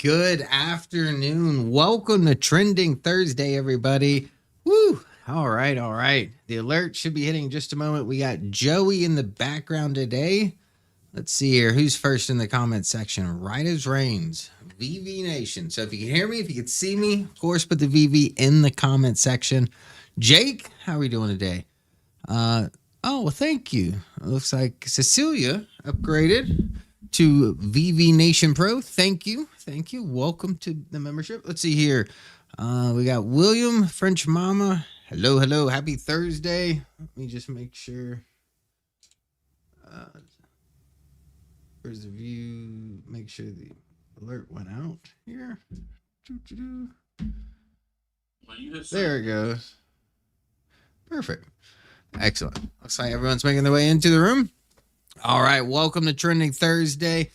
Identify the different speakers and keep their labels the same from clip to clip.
Speaker 1: Good afternoon. Welcome to Trending Thursday, everybody. Woo! All right. The alert should be hitting in just a moment. We got Joey in the background today. Let's see here. Who's first in the comment section? Right as rains. VV Nation. So if you can hear me, if you can see me, of course, put the VV in the comment section. Jake, how are we doing today? Well, thank you. It looks like Cecilia upgraded to VV Nation Pro. Thank you. Welcome to the membership. Let's see here. We got William, French Mama. Hello. Happy Thursday. Let me just make sure. Where's the view? Make sure the alert went out here. There it goes. Perfect. Excellent. Looks like everyone's making their way into the room. All right. Welcome to Trending Thursday.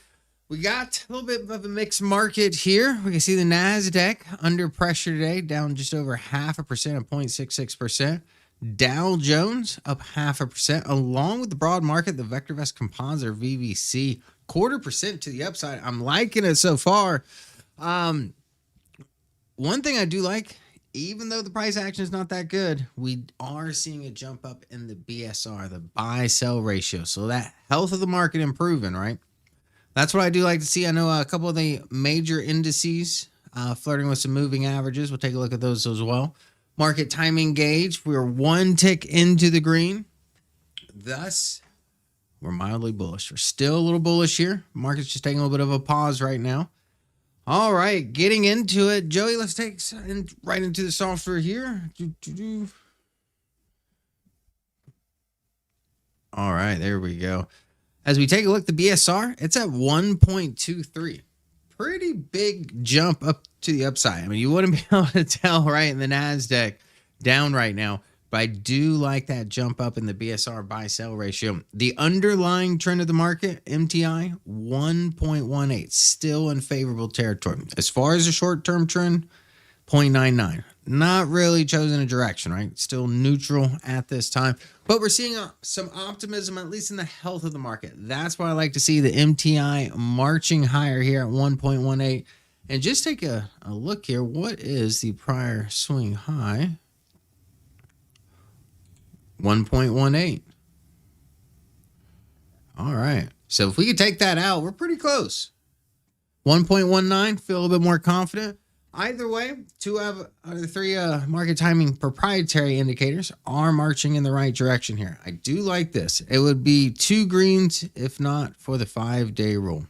Speaker 1: We got a little bit of a mixed market here. We can see the NASDAQ under pressure today, down just over 0.5% at 0.66%. Dow Jones up 0.5%, along with the broad market, the VectorVest composite or VVC, 0.25% to the upside. I'm liking it so far. One thing I do like, even though the price action is not that good, we are seeing a jump up in the BSR, the buy-sell ratio. So that health of the market improving, right? That's what I do like to see. I know a couple of the major indices flirting with some moving averages. We'll take a look at those as well. Market timing gauge, we're one tick into the green. Thus, we're mildly bullish. We're still a little bullish here. Market's just taking a little bit of a pause right now. All right, getting into it. Joey, let's take right into the software here. All right, there we go. As we take a look, the BSR, it's at 1.23. Pretty big jump up to the upside. I mean, you wouldn't be able to tell right in the NASDAQ down right now, but I do like that jump up in the BSR buy-sell ratio. The underlying trend of the market, MTI, 1.18, still in favorable territory. As far as the short-term trend, 0.99. Not really chosen a direction, right? Still neutral at this time. But we're seeing some optimism, at least in the health of the market. That's why I like to see the MTI marching higher here at 1.18. And just take a look here. What is the prior swing high? 1.18. All right. So if we could take that out, we're pretty close. 1.19, feel a little bit more confident. Either way, two out of the three market timing proprietary indicators are marching in the right direction here. I do like this. It would be two greens if not for the 5-day rule.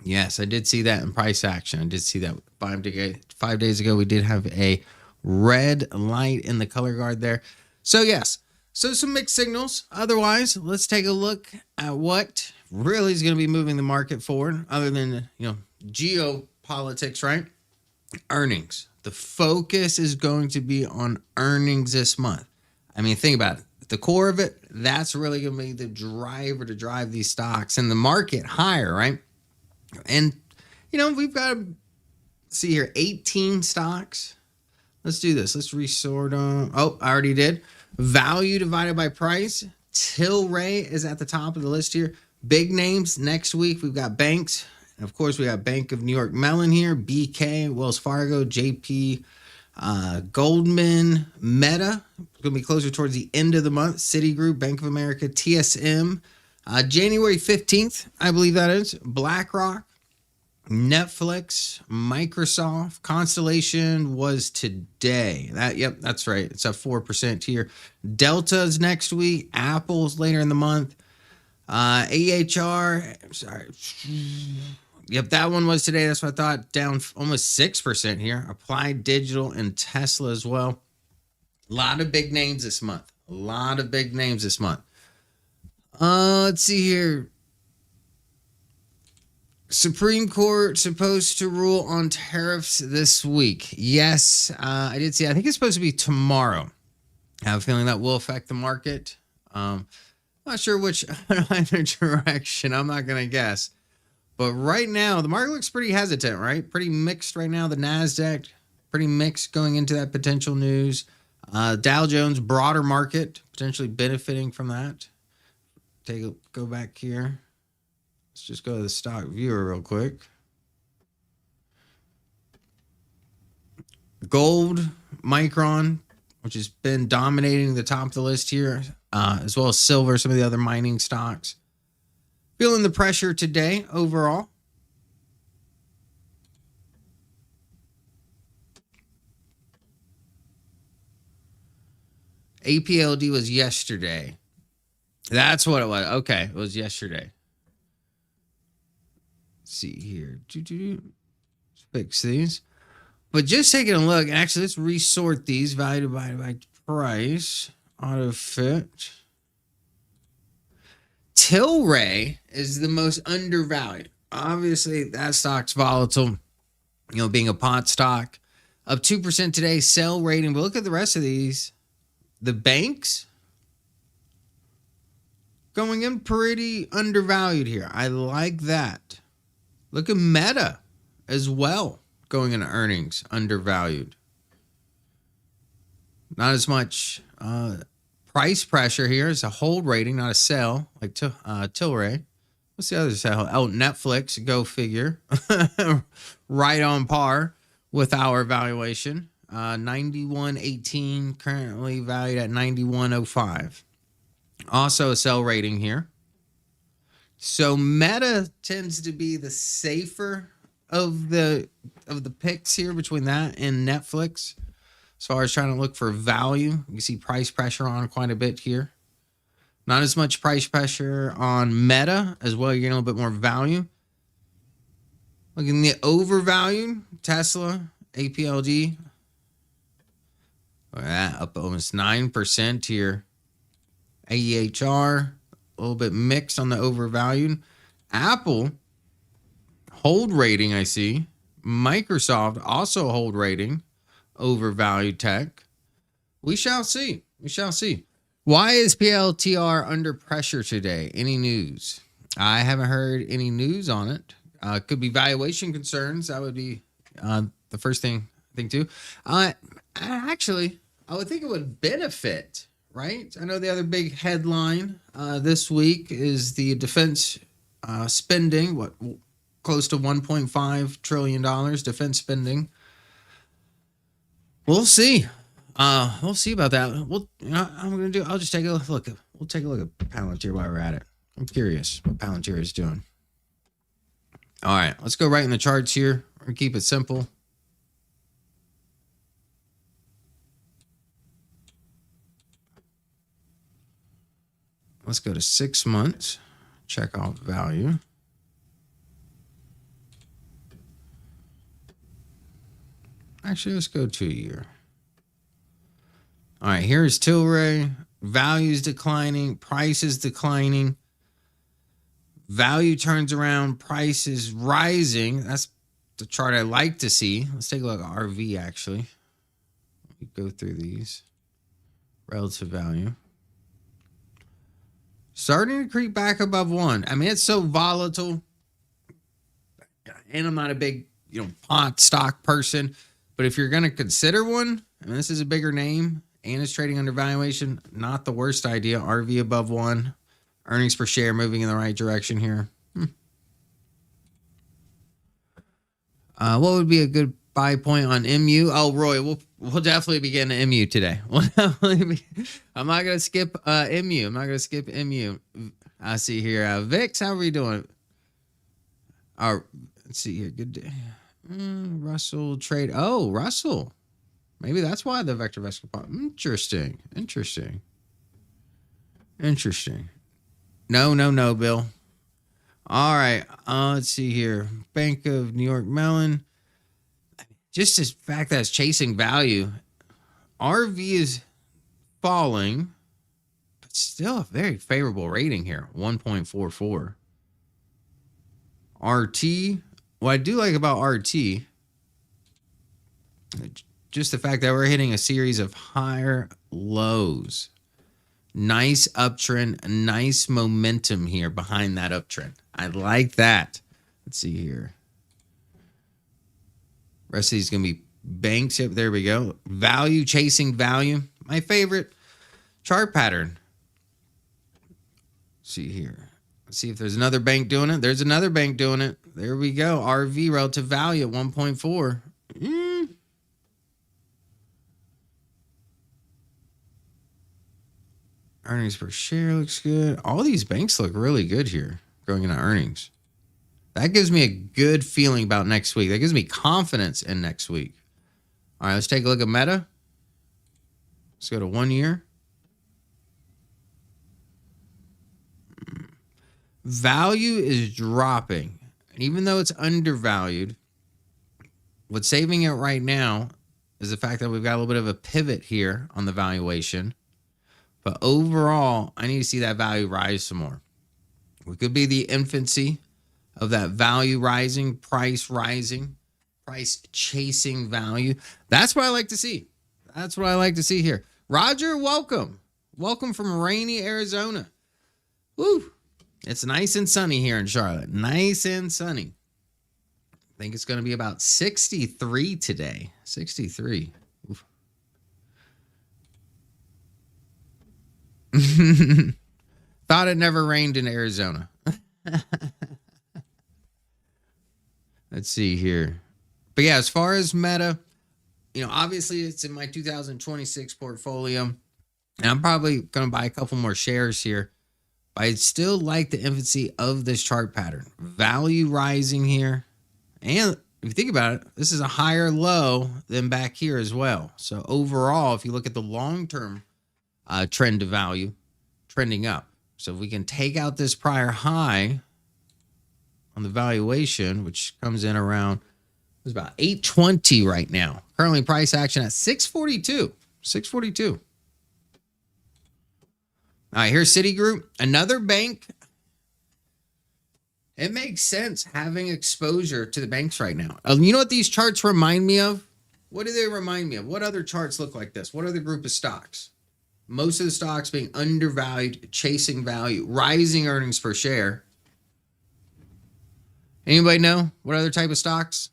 Speaker 1: Yes, I did see that in price action. I did see that 5 days ago. We did have a red light in the color guard there. So yes, so some mixed signals. Otherwise, let's take a look at what really is going to be moving the market forward other than, geopolitics, right? Earnings. The focus is going to be on earnings this month. I mean, think about it. The core of it, that's really going to be the driver to drive these stocks and the market higher, right? And, we've got to see here, 18 stocks. Let's do this. Let's resort them. Oh, I already did. Value divided by price. Tilray is at the top of the list here. Big names next week. We've got banks. And of course, we got Bank of New York Mellon here, BK, Wells Fargo, JP, Goldman, Meta. It's going to be closer towards the end of the month. Citigroup, Bank of America, TSM. January 15th, I believe that is. BlackRock, Netflix, Microsoft. Constellation was today. That's right. It's up 4% here. Delta's next week. Apple's later in the month. AHR, sorry. Yep, that one was today. That's what I thought. Down almost 6% here. Applied Digital and Tesla as well. A lot of big names this month. Let's see here. Supreme Court supposed to rule on tariffs this week. Yes, I did see. I think it's supposed to be tomorrow. I have a feeling that will affect the market. Not sure which either direction. I'm not going to guess. But right now, the market looks pretty hesitant, right? Pretty mixed right now. The NASDAQ, pretty mixed going into that potential news. Dow Jones, broader market, potentially benefiting from that. Go back here. Let's just go to the stock viewer real quick. Gold, Micron, which has been dominating the top of the list here, as well as silver, some of the other mining stocks. Feeling the pressure today overall. APLD was yesterday. That's what it was. Okay, it was yesterday. Let's see here. Let's fix these. But just taking a look, actually, let's resort these. Value divided by price. Auto fit. Tilray is the most undervalued. Obviously, that stock's volatile, being a pot stock. Up 2% today, sell rating. But look at the rest of these. The banks going in pretty undervalued here. I like that. Look at Meta as well, going into earnings undervalued. Not as much price pressure here. It's a hold rating, not a sell, like Tilray. What's the other sell? Oh, Netflix, go figure. Right on par with our valuation. 91.18, currently valued at 91.05. Also a sell rating here. So Meta tends to be the safer of the picks here between that and Netflix. As far as trying to look for value, you see price pressure on quite a bit here. Not as much price pressure on Meta as well. You're getting a little bit more value. Looking at the overvalued Tesla, APLD. Look at that, up almost 9% here. AEHR, a little bit mixed on the overvalued. Apple, hold rating, I see. Microsoft, also hold rating. Overvalued tech. We shall see. We shall see. Why is PLTR under pressure today? Any news? I haven't heard any news on it. Could be valuation concerns. That would be the first thing I think too. Actually, I would think it would benefit, right? I know the other big headline this week is the defense spending. Close to $1.5 trillion defense spending. We'll see. We'll see about that. I'll just take a look. We'll take a look at Palantir while we're at it. I'm curious what Palantir is doing. All right, let's go right in the charts here. We're gonna keep it simple. Let's go to 6 months. Check out value. Actually, let's go to a year. All right, here's Tilray. Value's declining. Price is declining. Value turns around. Price is rising. That's the chart I like to see. Let's take a look at RV, actually. Let me go through these. Relative value. Starting to creep back above 1. I mean, it's so volatile. And I'm not a big, pot stock person. But if you're going to consider one, and this is a bigger name and it's trading under valuation, not the worst idea. RV above 1. Earnings per share moving in the right direction here. What would be a good buy point on MU? Oh, Roy, we'll definitely be getting MU today. I'm not going to skip MU. I'm not going to skip MU. I see here. VIX, how are we doing? Let's see here. Good day. Russell trade. Oh, Russell. Maybe that's why the VectorVest could pop. Interesting. No, Bill. All right. Let's see here. Bank of New York Mellon. Just the fact that it's chasing value. RV is falling, but still a very favorable rating here. 1.44. RT. What I do like about RT, just the fact that we're hitting a series of higher lows. Nice uptrend, nice momentum here behind that uptrend. I like that. Let's see here. Rest of these going to be banks. Yep, there we go. Value chasing value. My favorite chart pattern. Let's see here. Let's see if there's another bank doing it. There's another bank doing it. There we go. RV relative value at 1.4. Earnings per share looks good. All these banks look really good here going into earnings. That gives me a good feeling about next week. That gives me confidence in next week. All right, let's take a look at Meta. Let's go to 1 year. Value is dropping. And even though it's undervalued, what's saving it right now is the fact that we've got a little bit of a pivot here on the valuation. But overall, I need to see that value rise some more. We could be the infancy of that value rising, price chasing value. That's what I like to see. That's what I like to see here. Roger, welcome. Welcome from rainy Arizona. Woo. It's nice and sunny here in Charlotte. Nice and sunny. I think it's going to be about 63 today. 63. Oof. Thought it never rained in Arizona. Let's see here. But yeah, as far as Meta, obviously it's in my 2026 portfolio. And I'm probably going to buy a couple more shares here. But I still like the infancy of this chart pattern. Value rising here. And if you think about it, this is a higher low than back here as well. So overall, if you look at the long-term trend to value, trending up. So if we can take out this prior high on the valuation, which comes in around, it's about 820 right now. Currently price action at 642. 642. All right, here's Citigroup, another bank. It makes sense having exposure to the banks right now. You know what these charts remind me of? What do they remind me of? What other charts look like this? What other group of stocks? Most of the stocks being undervalued, chasing value, rising earnings per share. Anybody know what other type of stocks?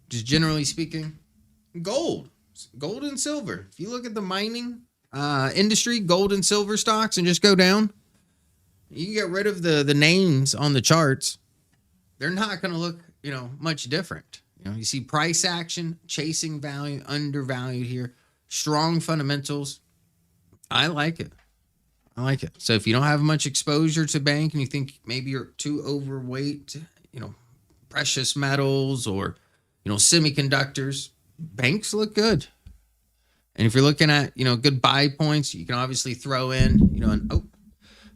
Speaker 1: Just generally speaking, gold and silver. If you look at the mining industry, gold and silver stocks, and just go down, you can get rid of the names on the charts. They're not going to look, much different. You see price action, chasing value, undervalued here, strong fundamentals. I like it. So if you don't have much exposure to bank and you think maybe you're too overweight, precious metals or, semiconductors, banks look good. And if you're looking at, good buy points, you can obviously throw in,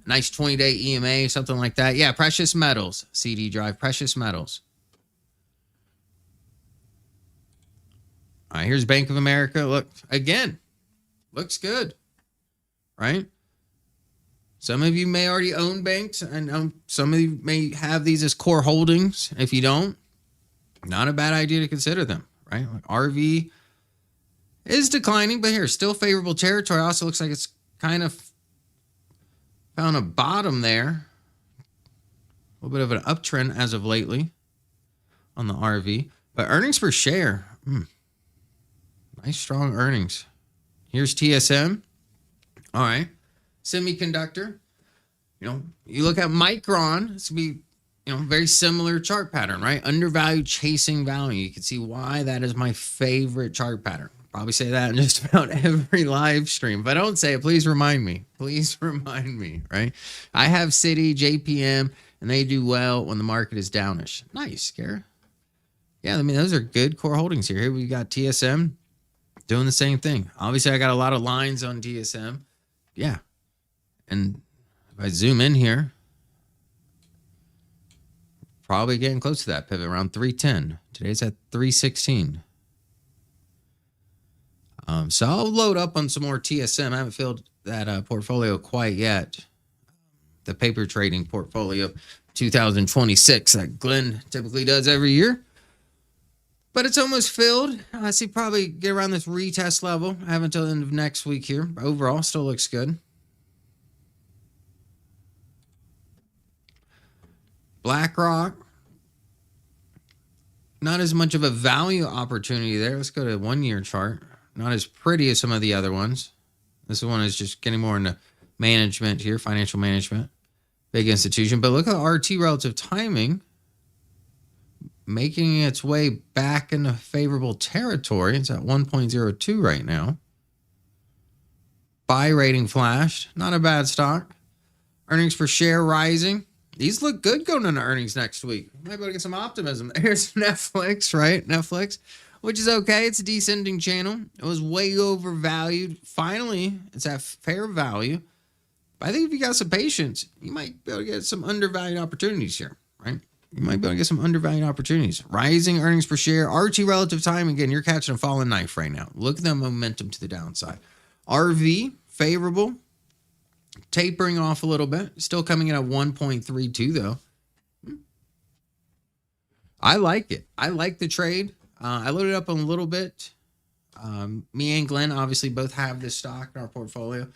Speaker 1: nice 20-day EMA, something like that. Yeah, precious metals, CD drive, precious metals. All right, here's Bank of America. Look, again, looks good, right? Some of you may already own banks, and some of you may have these as core holdings. If you don't, not a bad idea to consider them, right? Like RV is declining, but here, still favorable territory. Also looks like it's kind of found a bottom there. A little bit of an uptrend as of lately on the RV. But earnings per share, nice strong earnings. Here's TSM. All right. Semiconductor. You look at Micron, it's going to be, very similar chart pattern, right? Undervalued, chasing value. You can see why that is my favorite chart pattern. Probably say that in just about every live stream. If I don't say it, please remind me. Please remind me, right? I have Citi, JPM, and they do well when the market is downish. Nice, Kara. Yeah, those are good core holdings here. Here we got TSM doing the same thing. Obviously, I got a lot of lines on TSM. Yeah. And if I zoom in here, probably getting close to that pivot around 310. Today's at 316. So I'll load up on some more TSM. I haven't filled that portfolio quite yet. The paper trading portfolio 2026 that Glenn typically does every year. But it's almost filled. I see probably get around this retest level. I have until the end of next week here. But overall, still looks good. BlackRock. Not as much of a value opportunity there. Let's go to 1 year chart. Not as pretty as some of the other ones. This one is just getting more into management here, financial management. Big institution. But look at the RT relative timing. Making its way back into favorable territory. It's at 1.02 right now. Buy rating flashed. Not a bad stock. Earnings per share rising. These look good going into earnings next week. Might be able to get some optimism. Here's Netflix, right? Netflix, which is okay. It's a descending channel. It was way overvalued. Finally, it's at fair value. But I think if you got some patience, you might be able to get some undervalued opportunities here, right? You might be able to get some undervalued opportunities. Rising earnings per share. RT relative time. Again, you're catching a falling knife right now. Look at the momentum to the downside. RV, favorable. Tapering off a little bit. Still coming in at 1.32 though. I like it. I like the trade. I loaded up a little bit. Me and Glenn obviously both have this stock in our portfolio.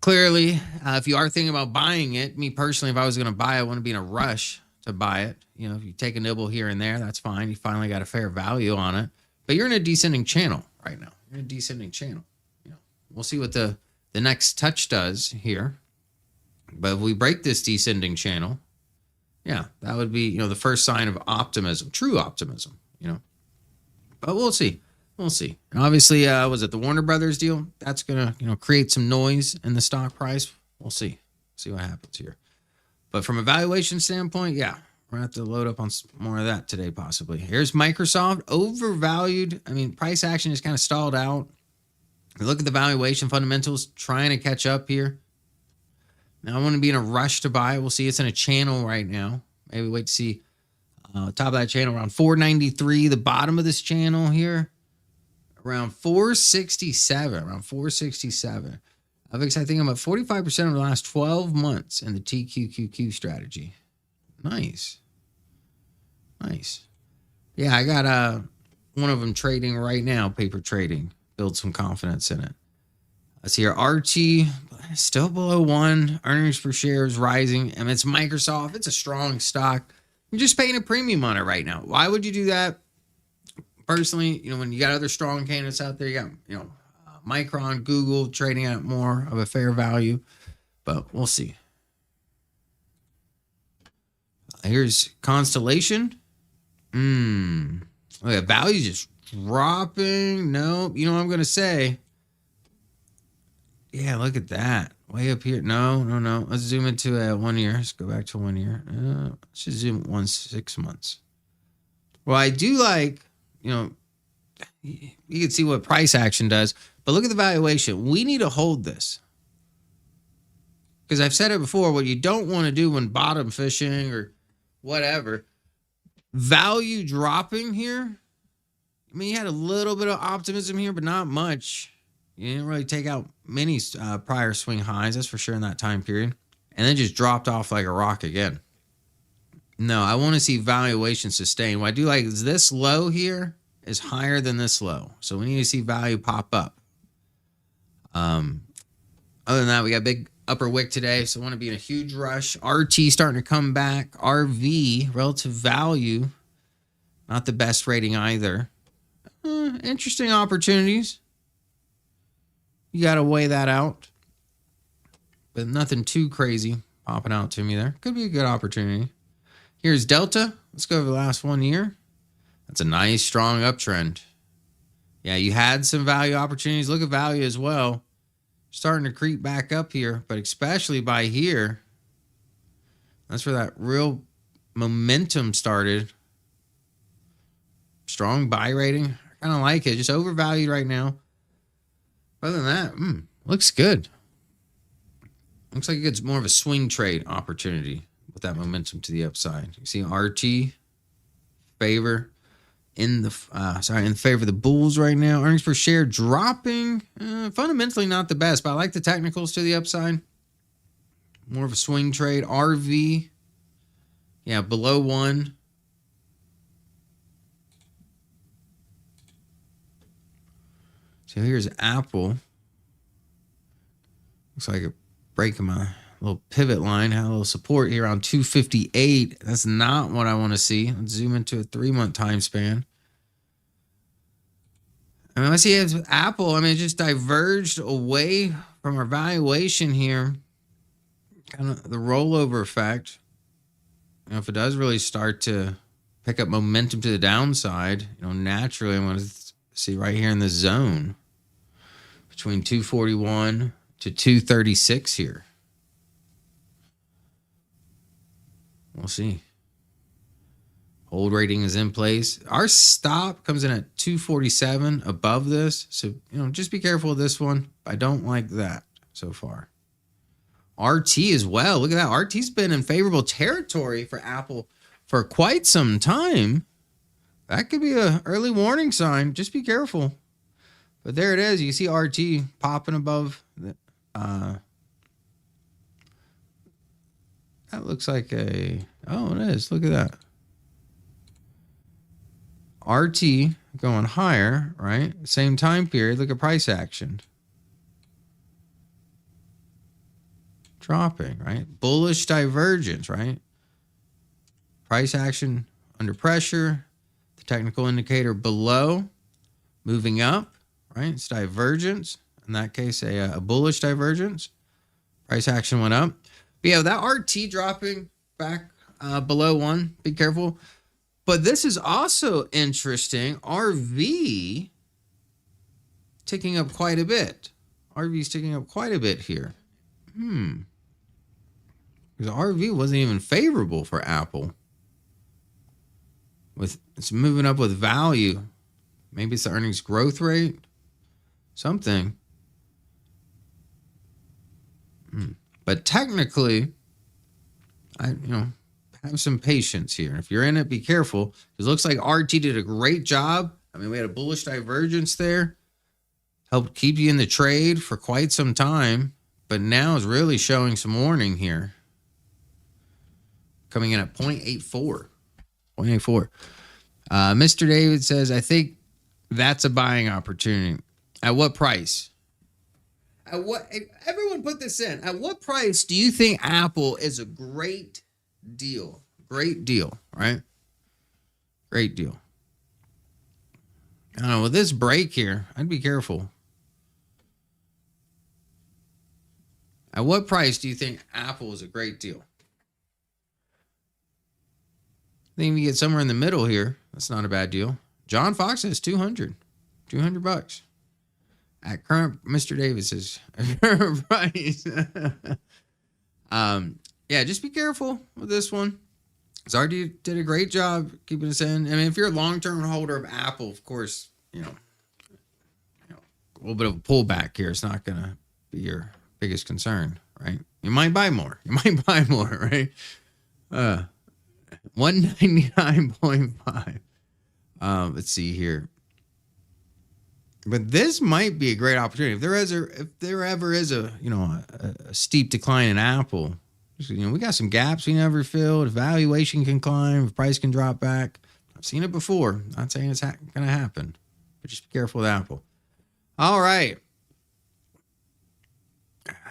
Speaker 1: Clearly, if you are thinking about buying it, me personally, if I was going to buy it, I want to be in a rush to buy it. If you take a nibble here and there, that's fine. You finally got a fair value on it. But you're in a descending channel right now. You're in a descending channel. We'll see what the next touch does here. But if we break this descending channel, yeah, that would be, the first sign of optimism, true optimism, But we'll see. We'll see. And obviously, was it the Warner Brothers deal? That's going to, create some noise in the stock price. We'll see. See what happens here. But from a valuation standpoint, yeah, we're going to have to load up on more of that today, possibly. Here's Microsoft, overvalued. Price action is kind of stalled out. Look at the valuation fundamentals, trying to catch up here. Now, I want to be in a rush to buy. We'll see. It's in a channel right now. Maybe wait to see top of that channel around 493. The bottom of this channel here, around 467. Around 467. I think I'm at 45% of the last 12 months in the TQQQ strategy. Nice. Nice. Yeah, I got one of them trading right now, paper trading. Build some confidence in it. Let's see here. RT still below 1. Earnings per share is rising. It's Microsoft. It's a strong stock. You're just paying a premium on it right now. Why would you do that? Personally, when you got other strong candidates out there, you got, Micron, Google trading at more of a fair value, but we'll see. Here's Constellation. Okay, value just dropping. No, you know what I'm going to say? Yeah, look at that. Way up here. No. Let's zoom into 1 year. Let's go back to 1 year. Let's just zoom 6 months. Well, I do like, you can see what price action does, but look at the valuation. We need to hold this. Because I've said it before, what you don't want to do when bottom fishing or whatever, value dropping here. You had a little bit of optimism here, but not much. You didn't really take out many prior swing highs, that's for sure, in that time period. And then just dropped off like a rock again. No, I want to see valuation sustain. What I do like is this low here is higher than this low. So we need to see value pop up. Other than that, we got a big upper wick today, so I want to be in a huge rush. RT starting to come back. RV, relative value, not the best rating either. Interesting opportunities. You got to weigh that out. But nothing too crazy popping out to me there. Could be a good opportunity. Here's Delta. Let's go over the last 1 year. That's a nice, strong uptrend. Yeah, you had some value opportunities. Look at value as well. Starting to creep back up here, but especially by here. That's where that real momentum started. Strong buy rating. I kind of like it. Just overvalued right now. Other than that, looks good. Looks like it gets more of a swing trade opportunity with that momentum to the upside. You see RT favor in favor of the bulls right now. Earnings per share dropping. Fundamentally not the best, but I like the technicals to the upside. More of a swing trade. RV, yeah, below 1. So here's Apple. Looks like a break in my little pivot line. Had a little support here on 258. That's not what I want to see. Let's zoom into a 3-month time span. I see it's Apple. It just diverged away from our valuation here. Kind of the rollover effect. If it does really start to pick up momentum to the downside, naturally I'm going to see right here in the zone. between 241 to 236 here. We'll see. Hold rating is in place. Our stop comes in at 247 above this. So, just be careful with this one. I don't like that so far. RT as well. Look at that. RT's been in favorable territory for Apple for quite some time. That could be an early warning sign. Just be careful. But there it is. You see RT popping above. That looks like oh, it is. Look at that. RT going higher, right? Same time period. Look at price action. Dropping, right? Bullish divergence, right? Price action under pressure. The technical indicator below moving up, right? It's divergence. In that case, a bullish divergence. Price action went up. But yeah, that RT dropping back below 1. Be careful. But this is also interesting. RV ticking up quite a bit. RV's ticking up quite a bit here. Because RV wasn't even favorable for Apple. It's moving up with value. Maybe it's the earnings growth rate. Something. But technically, have some patience here. If you're in it, be careful. It looks like RT did a great job. I mean, we had a bullish divergence there. Helped keep you in the trade for quite some time. But now is really showing some warning here. Coming in at 0.84. 0.84. Mr. David says, I think that's a buying opportunity. At what price? Everyone put this in. At what price do you think Apple is a great deal? Great deal, right? Great deal. I don't know. With this break here, I'd be careful. At what price do you think Apple is a great deal? I think we get somewhere in the middle here. That's not a bad deal. John Fox says 200. $200. At current Mr. Davis's price. Yeah, just be careful with this one. Zardy did a great job keeping us in. I mean, if you're a long-term holder of Apple, of course, a little bit of a pullback here. It's not going to be your biggest concern, right? You might buy more. Right? 199.5. Let's see here. But this might be a great opportunity. If there ever is a steep decline in Apple, we got some gaps we never filled. If valuation can climb, if price can drop back. I've seen it before. Not saying it's going to happen, but just be careful with Apple. All right.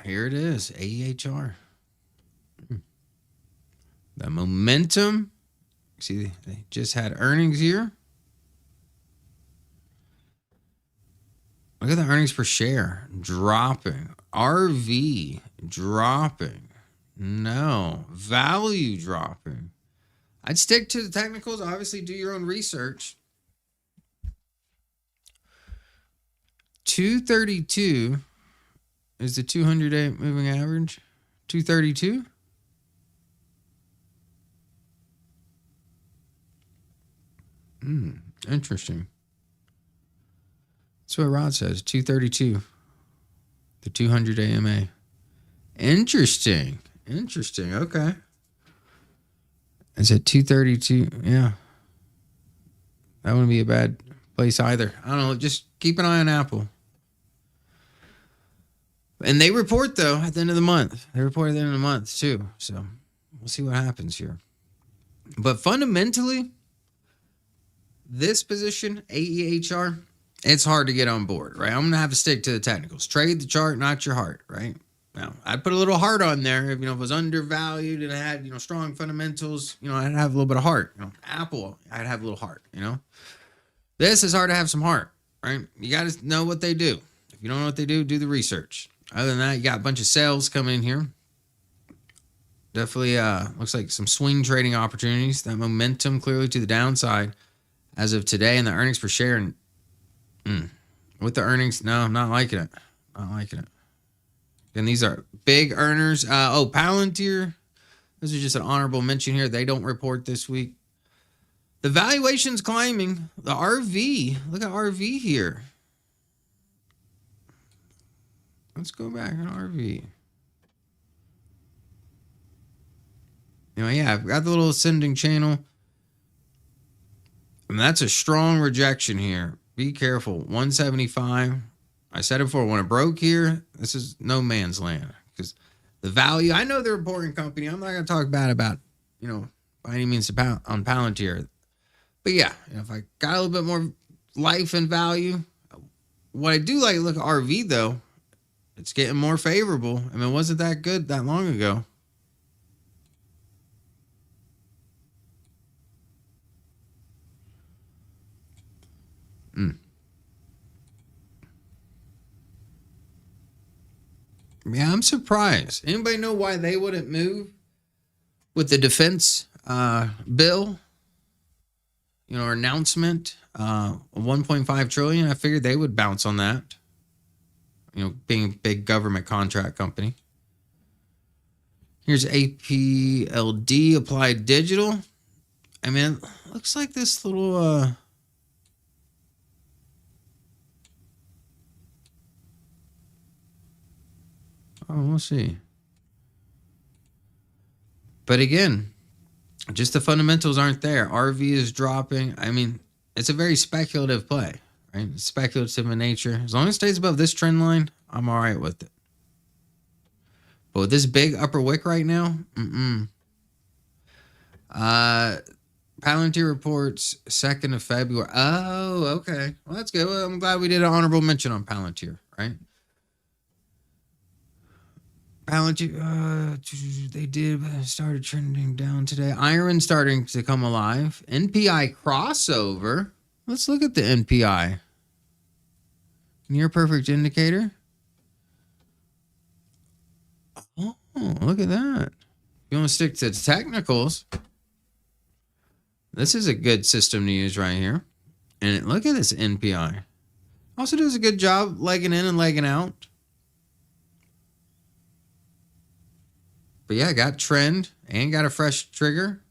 Speaker 1: Here it is, AEHR. The momentum. See, they just had earnings here. Look at the earnings per share dropping. RV dropping. No. Value dropping. I'd stick to the technicals. Obviously, do your own research. 232 is the 200-day moving average. 232. Interesting. That's what Rod says. 232. The 200-day MA. Interesting. Okay. Is it 232? Yeah. That wouldn't be a bad place either. I don't know. Just keep an eye on Apple. And they report, though, at the end of the month. They report at the end of the month, too. So we'll see what happens here. But fundamentally, this position, AEHR, it's hard to get on board, right? I'm going to have to stick to the technicals. Trade the chart, not your heart, right? Now, I'd put a little heart on there. If, it was undervalued and it had, strong fundamentals, I'd have a little bit of heart. Apple, I'd have a little heart, This is hard to have some heart, right? You got to know what they do. If you don't know what they do the research. Other than that, you got a bunch of sales coming in here. Definitely looks like some swing trading opportunities. That momentum clearly to the downside as of today. And the earnings per share. With the earnings, no, I'm not liking it. Not liking it. And these are big earners. Palantir. This is just an honorable mention here. They don't report this week. The valuation's climbing. The RV. Look at RV here. Let's go back on RV. Yeah, I've got the little ascending channel. And that's a strong rejection here. Be careful. 175. I said it before. When it broke here, this is no man's land. Because the value, I know they're a reporting company. I'm not going to talk bad about, by any means on Palantir. But yeah, if I got a little bit more life and value. What I do like, look at RV though. It's getting more favorable. I mean, it wasn't that good that long ago. Yeah, I'm surprised. Anybody know why they wouldn't move with the defense bill? Or announcement, 1.5 trillion. I figured they would bounce on that. Being a big government contract company. Here's APLD, Applied Digital. I mean, it looks like this little we'll see. But again, just the fundamentals aren't there. RV is dropping. I mean, it's a very speculative play, right? It's speculative in nature. As long as it stays above this trend line, I'm all right with it. But with this big upper wick right now, Palantir reports 2nd of February. Oh, okay. Well, that's good. Well, I'm glad we did an honorable mention on Palantir, right? Palantir, they started trending down today. Iron starting to come alive. NPI crossover. Let's look at the NPI. Near perfect indicator. Oh, look at that. You want to stick to technicals. This is a good system to use right here. And look at this NPI. Also does a good job legging in and legging out. But yeah, got trend and got a fresh trigger.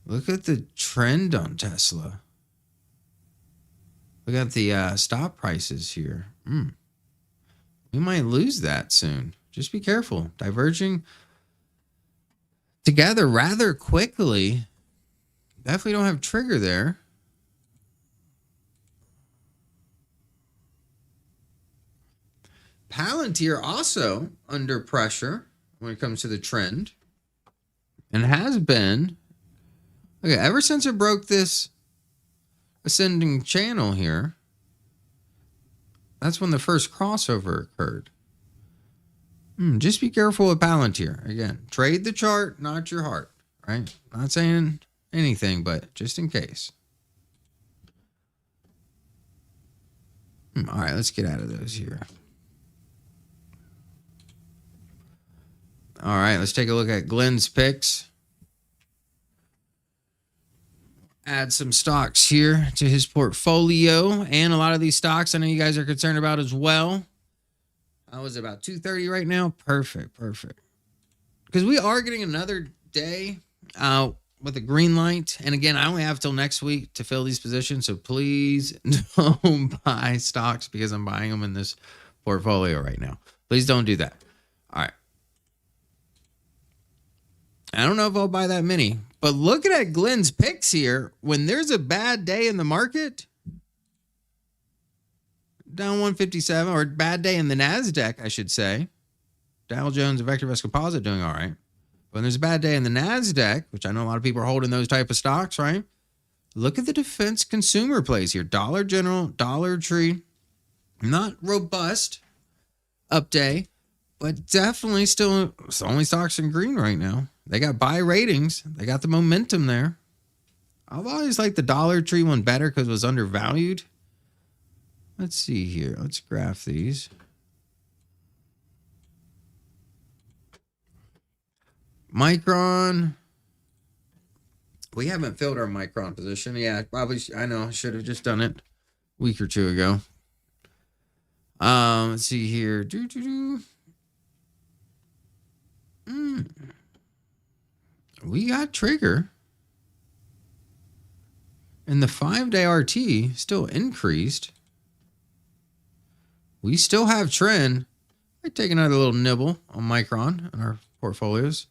Speaker 1: Look at the trend on Tesla. Look at the stop prices here. We might lose that soon. Just be careful. Diverging together rather quickly. Definitely don't have trigger there. Palantir also under pressure when it comes to the trend. And has been. Okay, ever since it broke this ascending channel here, that's when the first crossover occurred. Just be careful with Palantir. Again, trade the chart, not your heart, right? Not saying anything, but just in case. All right, let's get out of those here. All right, let's take a look at Glenn's picks. Add some stocks here to his portfolio. And a lot of these stocks I know you guys are concerned about as well. I was about 230 right now. Perfect. Because we are getting another day with a green light. And again, I only have till next week to fill these positions. So please don't buy stocks because I'm buying them in this portfolio right now. Please don't do that. All right. I don't know if I'll buy that many. But looking at Glenn's picks here, when there's a bad day in the market, down 157, or bad day in the NASDAQ, I should say. Dow Jones and VectorVest Composite doing all right. When there's a bad day in the NASDAQ, which I know a lot of people are holding those type of stocks, right? Look at the defense consumer plays here. Dollar General, Dollar Tree. Not robust up day, but definitely still it's the only stocks in green right now. They got buy ratings. They got the momentum there. I've always liked the Dollar Tree one better because it was undervalued. Let's see here. Let's graph these. Micron. We haven't filled our Micron position. Yeah, probably. I know. I should have just done it. week or two ago. Let's see here. We got trigger. And the 5-day RT still increased. We still have trend. Might take another little nibble on Micron in our portfolios.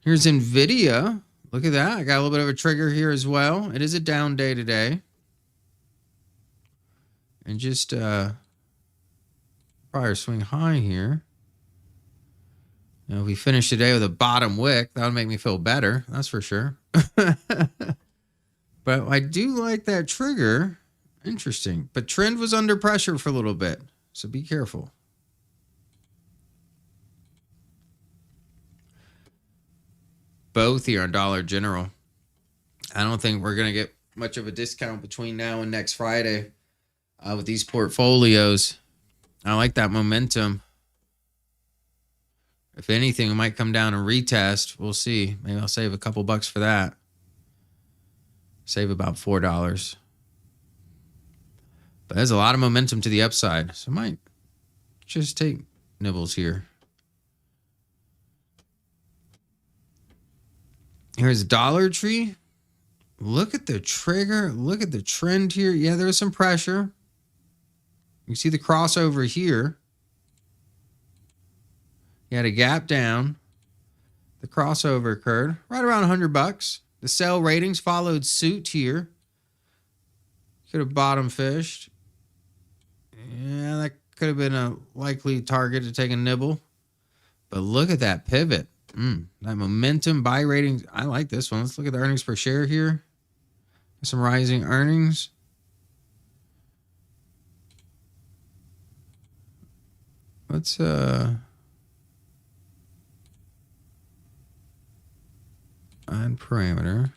Speaker 1: Here's NVIDIA. Look at that. I got a little bit of a trigger here as well. It is a down day today. And just prior swing high here. If we finish today with a bottom wick, that would make me feel better. That's for sure. But I do like that trigger. Interesting. But trend was under pressure for a little bit. So be careful. Both here on Dollar General. I don't think we're going to get much of a discount between now and next Friday with these portfolios. I like that momentum. If anything, it might come down and retest. We'll see. Maybe I'll save a couple bucks for that. Save about $4. But there's a lot of momentum to the upside. So I might just take nibbles here. Here's Dollar Tree. Look at the trigger. Look at the trend here. Yeah, there was some pressure. You see the crossover here. You had a gap down. The crossover occurred right around $100. The sell ratings followed suit here. Could have bottom fished. Yeah, that could have been a likely target to take a nibble. But look at that pivot. That momentum, buy ratings. I like this one. Let's look at the earnings per share here. Some rising earnings. Let's add parameter.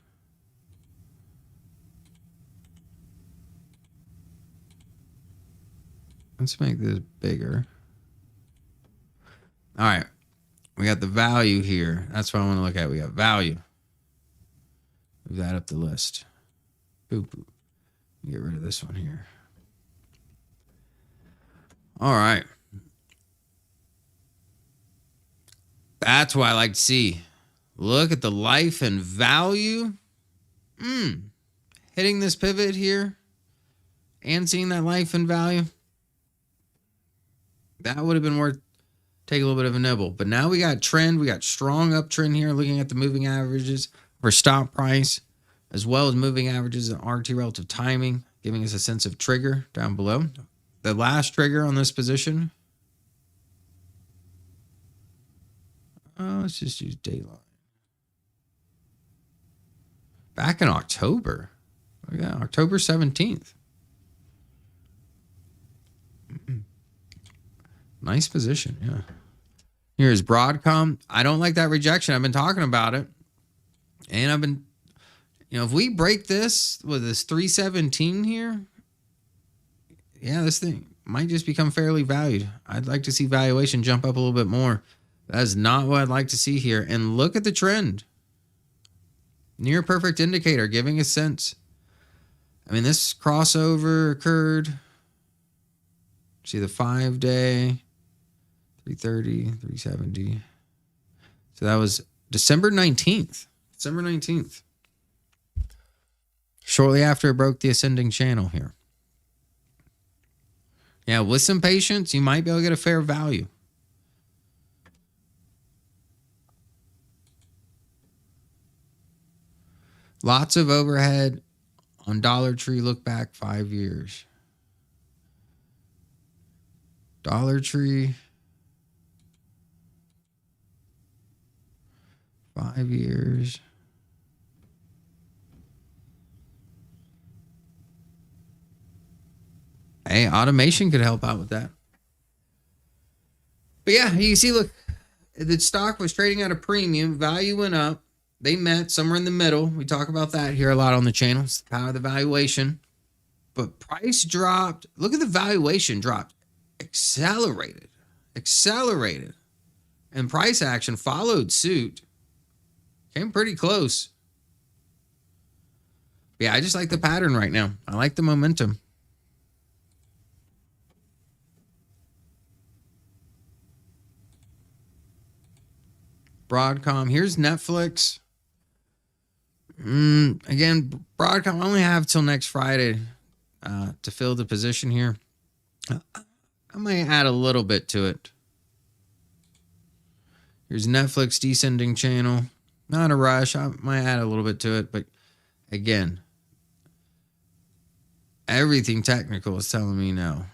Speaker 1: Let's make this bigger. All right. We got the value here. That's what I want to look at. We got value. Move that up the list. Boop, boop. Get rid of this one here. All right. That's what I like to see. Look at the life and value. Hitting this pivot here and seeing that life and value. That would have been worth take a little bit of a nibble. But now we got trend. We got strong uptrend here, looking at the moving averages for stop price, as well as moving averages and RT relative timing, giving us a sense of trigger down below. The last trigger on this position. Let's just use daylight. Back in October. Yeah, October 17th. Nice position, yeah. Here's Broadcom. I don't like that rejection. I've been talking about it. And I've been, if we break this with this 317 here, yeah, this thing might just become fairly valued. I'd like to see valuation jump up a little bit more. That is not what I'd like to see here. And look at the trend. Near perfect indicator, giving a sense. I mean, this crossover occurred. See the 5-day, 330, 370. So that was December 19th. December 19th. Shortly after it broke the ascending channel here. Yeah, with some patience, you might be able to get a fair value. Lots of overhead on Dollar Tree. Look back 5 years. Dollar Tree. 5 years. Hey, automation could help out with that. But yeah, you see, look, the stock was trading at a premium. Value went up. They met somewhere in the middle. We talk about that here a lot on the channel. It's the power of the valuation. But price dropped. Look at the valuation dropped. Accelerated. And price action followed suit. Came pretty close. But yeah, I just like the pattern right now. I like the momentum. Broadcom. Here's Netflix. Again, Broadcom, I only have till next Friday to fill the position here. I might add a little bit to it. Here's Netflix descending channel. Not a rush. I might add a little bit to it, but again, everything technical is telling me no.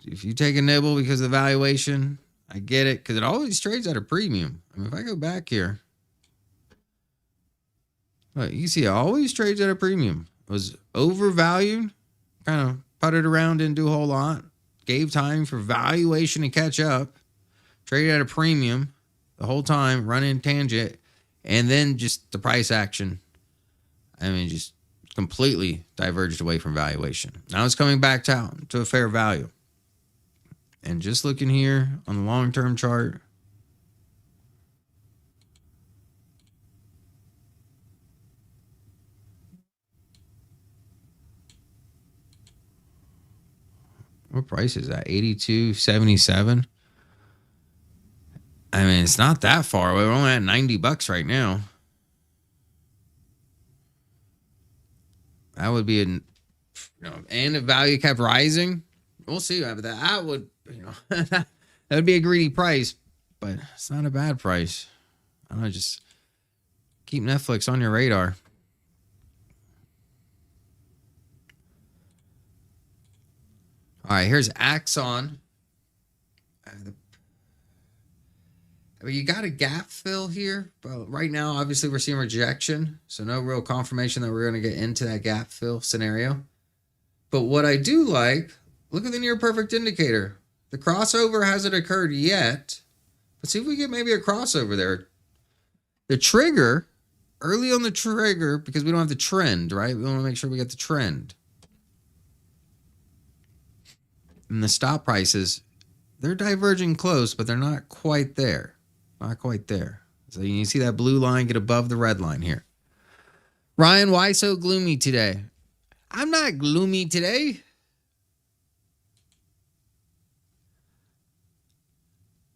Speaker 1: If you take a nibble because of the valuation, I get it, because it always trades at a premium. I mean, if I go back here, look, you can see it always trades at a premium. It was overvalued, kind of putted around, didn't do a whole lot. Gave time for valuation to catch up. Traded at a premium the whole time, running tangent, and then just the price action. I mean, just completely diverged away from valuation. Now it's coming back down to a fair value. And just looking here on the long-term chart, what price is that? 82.77. I mean, it's not that far away. We're only at $90 right now. That would be and if value kept rising, we'll see. But that would, that would be a greedy price, but it's not a bad price. I don't know, just keep Netflix on your radar. All right, here's Axon. I mean, you got a gap fill here, but right now, obviously, we're seeing rejection, so no real confirmation that we're going to get into that gap fill scenario. But what I do like, look at the near perfect indicator. The crossover hasn't occurred yet, but see if we get maybe a crossover there. The trigger, early on the trigger, because we don't have the trend, right? We want to make sure we get the trend. And the stop prices, they're diverging close, but they're not quite there. Not quite there. So you see that blue line get above the red line here. Ryan, why so gloomy today? I'm not gloomy today.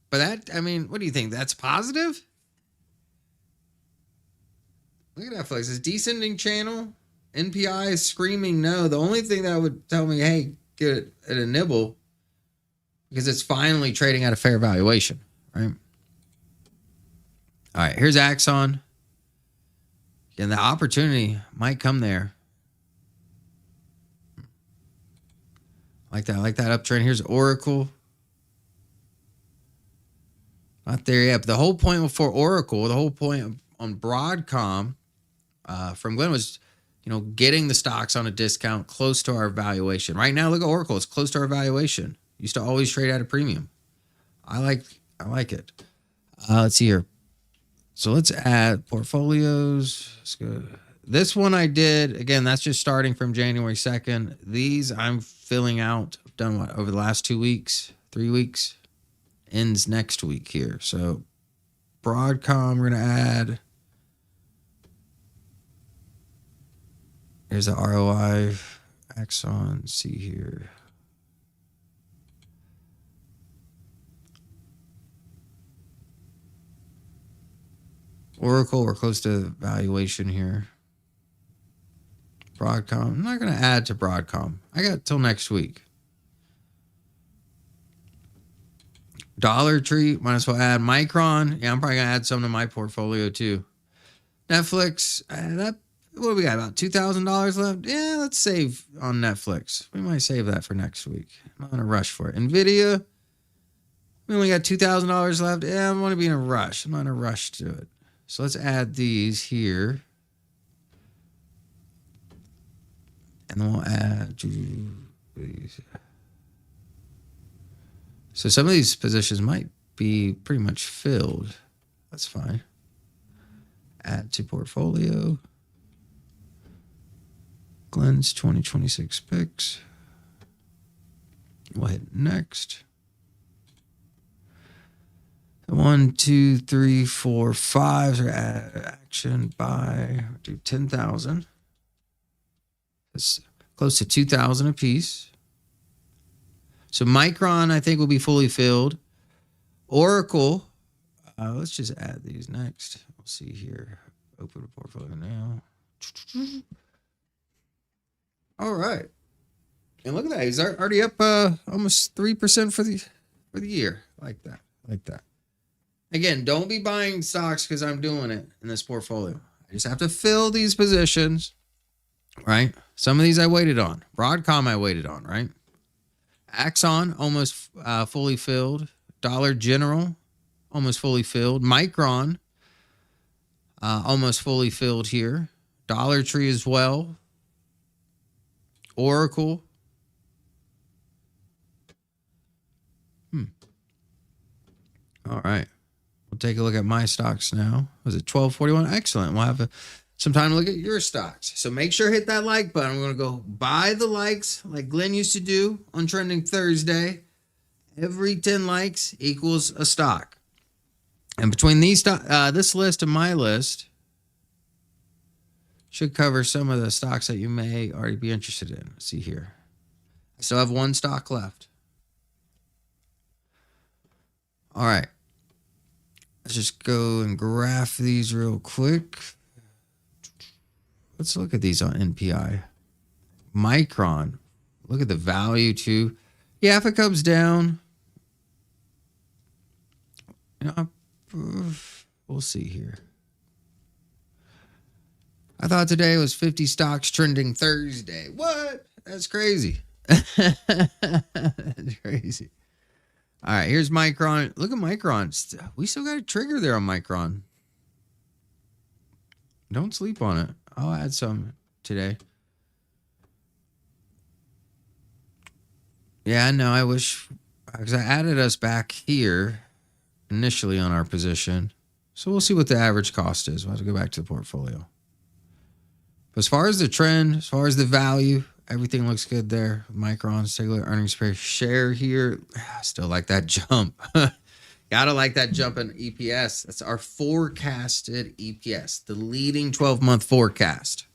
Speaker 1: But that, I mean, what do you think? That's positive? Look at Netflix. It's descending channel. NPI is screaming no. The only thing that would tell me, hey, get it at a nibble, because it's finally trading at a fair valuation, right? All right, here's Axon. And the opportunity might come there. Like that uptrend. Here's Oracle. Not there yet. But the whole point for Oracle, the whole point on Broadcom from Glenn was, getting the stocks on a discount close to our valuation. Right now, look at Oracle. It's close to our valuation. Used to always trade at a premium. I like it. Let's see here. So let's add portfolios. Let's go. This one I did. Again, that's just starting from January 2nd. These I'm filling out. I've done what over the last 2 weeks, 3 weeks. Ends next week here. So Broadcom, we're going to add. Here's the ROI. Axon. See here. Oracle, we're close to valuation here. Broadcom, I'm not going to add to Broadcom. I got till next week. Dollar Tree, might as well add. Micron, yeah, I'm probably going to add some to my portfolio too. Netflix, what do we got, about $2,000 left? Yeah, let's save on Netflix. We might save that for next week. I'm not in a rush for it. NVIDIA, we only got $2,000 left. Yeah, I want to be in a rush. I'm not in a rush to it. So let's add these here. And then we'll add these. So some of these positions might be pretty much filled. That's fine. Add to portfolio. Glenn's 2026 picks. We'll hit next. 1, 2, 3, 4, 5. So add action buy. Do 10,000. It's close to 2,000 a piece. So Micron, I think, will be fully filled. Oracle, let's just add these next. We'll see here. Open the portfolio now. All right. And look at that. He's already up almost 3% for the year. Like that. Again, don't be buying stocks because I'm doing it in this portfolio. I just have to fill these positions, right? Some of these I waited on. Broadcom I waited on, right? Axon, almost fully filled. Dollar General, almost fully filled. Micron, almost fully filled here. Dollar Tree as well. Oracle. All right. We'll take a look at my stocks now. Was it 1241? Excellent. We'll have some time to look at your stocks. So make sure hit that like button. I'm going to go buy the likes like Glenn used to do on Trending Thursday. Every 10 likes equals a stock. And between these this list and my list should cover some of the stocks that you may already be interested in. Let's see here. I still have one stock left. All right. Let's just go and graph these real quick. Let's look at these on NPI. Micron. Look at the value too. Yeah, if it comes down, you know, we'll see here. I thought today was 50 stocks trending Thursday. What? That's crazy. That's crazy. All right, here's Micron. Look at Micron. We still got a trigger there on Micron. Don't sleep on it. I'll add some today. Yeah, I know. I wish, because I added us back here initially on our position. So we'll see what the average cost is. We'll have to go back to the portfolio. But as far as the trend, as far as the value, everything looks good there. Micron's take a look at earnings per share here. Still like that jump. Gotta like that jump in EPS. That's our forecasted EPS, the leading 12-month forecast.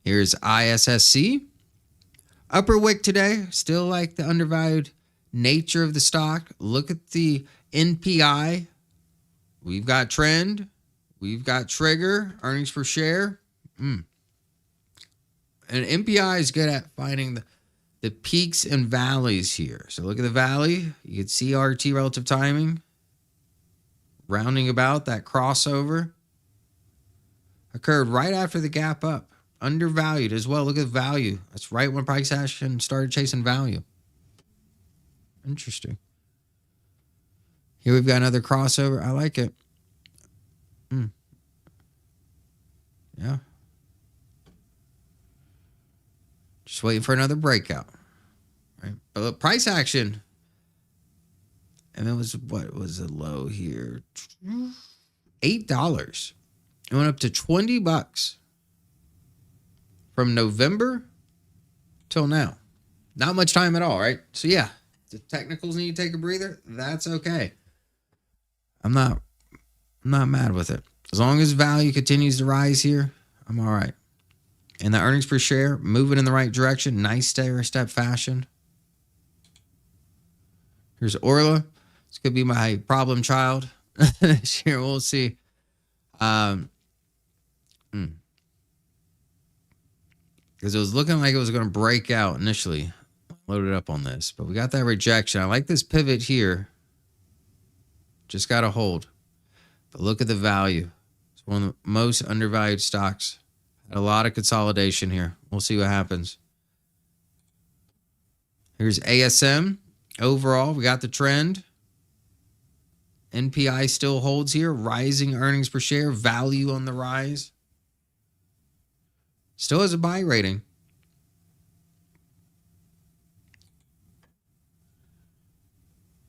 Speaker 1: Here's ISSC. Upper wick today. Still like the undervalued nature of the stock. Look at the NPI. We've got trend. We've got trigger. Earnings per share. And NPI is good at finding the peaks and valleys here. So look at the valley. You can see RT relative timing. Rounding about, that crossover occurred right after the gap up. Undervalued as well. Look at the value. That's right when price action started chasing value. Interesting. Here we've got another crossover. I like it. Yeah. Just waiting for another breakout. Right? But price action. And it was, what was the low here? $8. It went up to $20 from November till now. Not much time at all, right? So yeah, the technicals need to take a breather. That's okay. I'm not mad with it. As long as value continues to rise here, I'm all right. And the earnings per share moving in the right direction. Nice stair-step fashion. Here's Orla. This could be my problem child this year. We'll see. Because it was looking like it was going to break out initially. Loaded up on this. But we got that rejection. I like this pivot here. Just got to hold. But look at the value. It's one of the most undervalued stocks. Had a lot of consolidation here. We'll see what happens. Here's ASM. Overall, we got the trend. NPI still holds here. Rising earnings per share. Value on the rise. Still has a buy rating.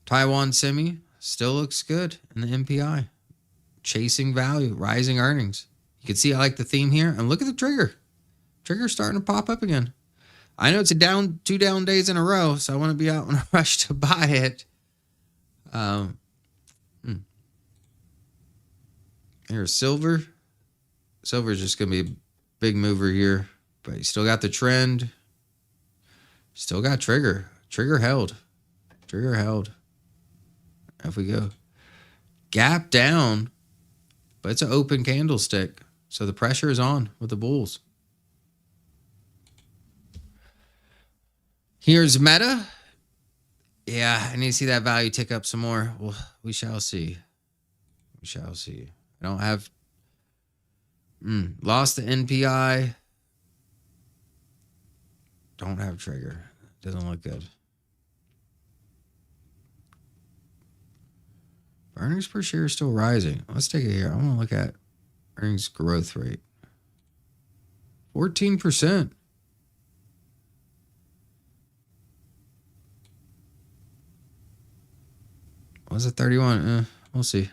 Speaker 1: Taiwan Semi still looks good in the NPI. Chasing value, rising earnings. You can see I like the theme here. And look at the trigger. Trigger's starting to pop up again. I know it's a two down days in a row, so I want to be out in a rush to buy it. Here's silver. Silver is just going to be a big mover here. But you still got the trend. Still got trigger. Trigger held. Trigger held. If we go gap down, but it's an open candlestick. So the pressure is on with the bulls. Here's Meta. Yeah, I need to see that value tick up some more. Well, we shall see. We shall see. I don't have... lost the NPI. Don't have trigger. Doesn't look good. Earnings per share is still rising. Let's take it here. I want to look at earnings growth rate. 14%. Was it 31? We'll see.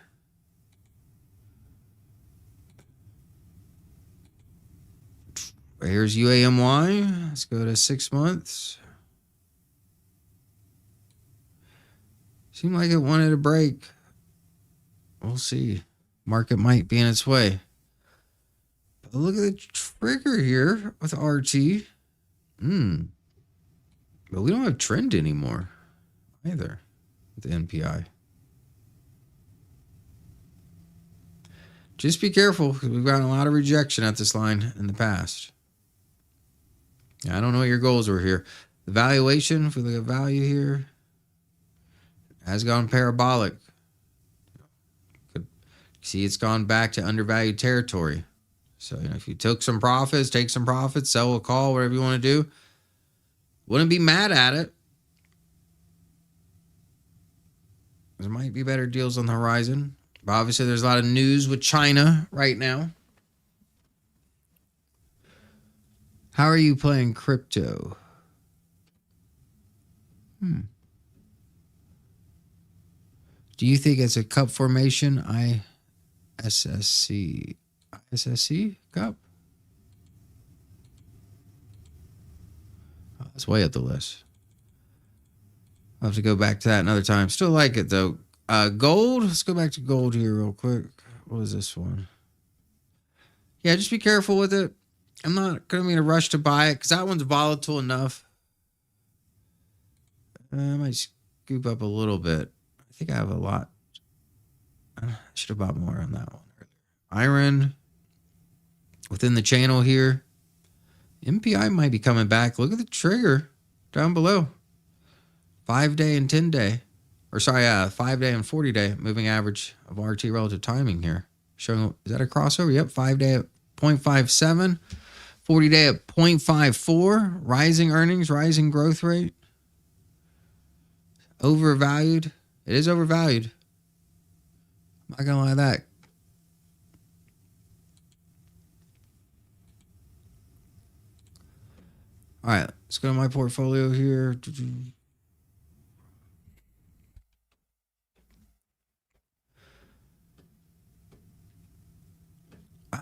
Speaker 1: Here's UAMY. Let's go to 6 months. Seemed like it wanted a break. We'll see. Market might be in its way. But look at the trigger here with RT. But we don't have trend anymore either with the NPI. Just be careful because we've gotten a lot of rejection at this line in the past. I don't know what your goals were here. The valuation, if we look at value here, has gone parabolic. Could see it's gone back to undervalued territory. So, if you took some profits, take some profits, sell a call, whatever you want to do, wouldn't be mad at it. There might be better deals on the horizon. But obviously, there's a lot of news with China right now. How are you playing crypto? Do you think it's a cup formation? ISSC. ISSC cup? Oh, that's way up the list. I'll have to go back to that another time. Still like it, though. Gold. Let's go back to gold here real quick. What is this one? Yeah, just be careful with it. I'm not going to be in a rush to buy it because that one's volatile enough. I might scoop up a little bit. I think I have a lot. I should have bought more on that one. Iron within the channel here. MPI might be coming back. Look at the trigger down below. 5-day and 10-day. Or sorry, 5-day and 40-day moving average of RT relative timing here. Showing, is that a crossover? Yep, 5-day at 0.57. 40-day at 0.54. Rising earnings, rising growth rate. Overvalued. It is overvalued. I'm not going to lie to that. All right, let's go to my portfolio here.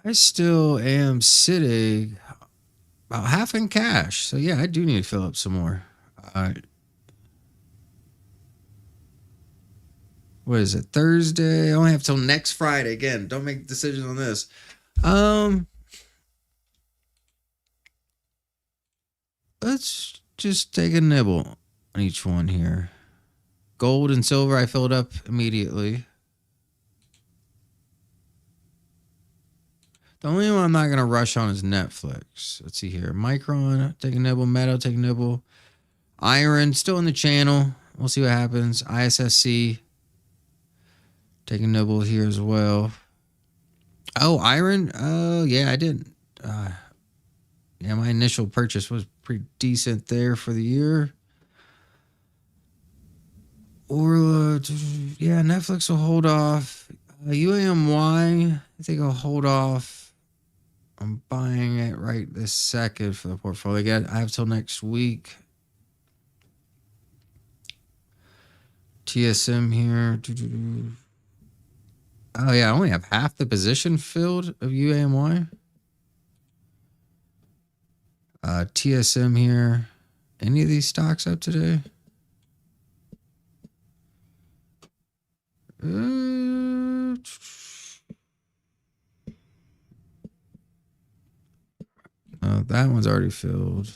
Speaker 1: I still am sitting about half in cash. So, yeah, I do need to fill up some more. What is it? Thursday? I only have till next Friday. Again, don't make decisions on this. Let's just take a nibble on each one here. Gold and silver, I filled up immediately. The only one I'm not going to rush on is Netflix. Let's see here. Micron, take a nibble. Metal, take a nibble. Iron, still in the channel. We'll see what happens. ISSC, take a nibble here as well. Oh, iron. Oh, yeah, I didn't. Yeah, my initial purchase was pretty decent there for the year. Or, yeah, Netflix will hold off. UAMY, I think I'll hold off. I'm buying it right this second for the portfolio. Again, I have till next week. TSM here. Oh, yeah, I only have half the position filled of UAMY. TSM here. Any of these stocks up today? That one's already filled.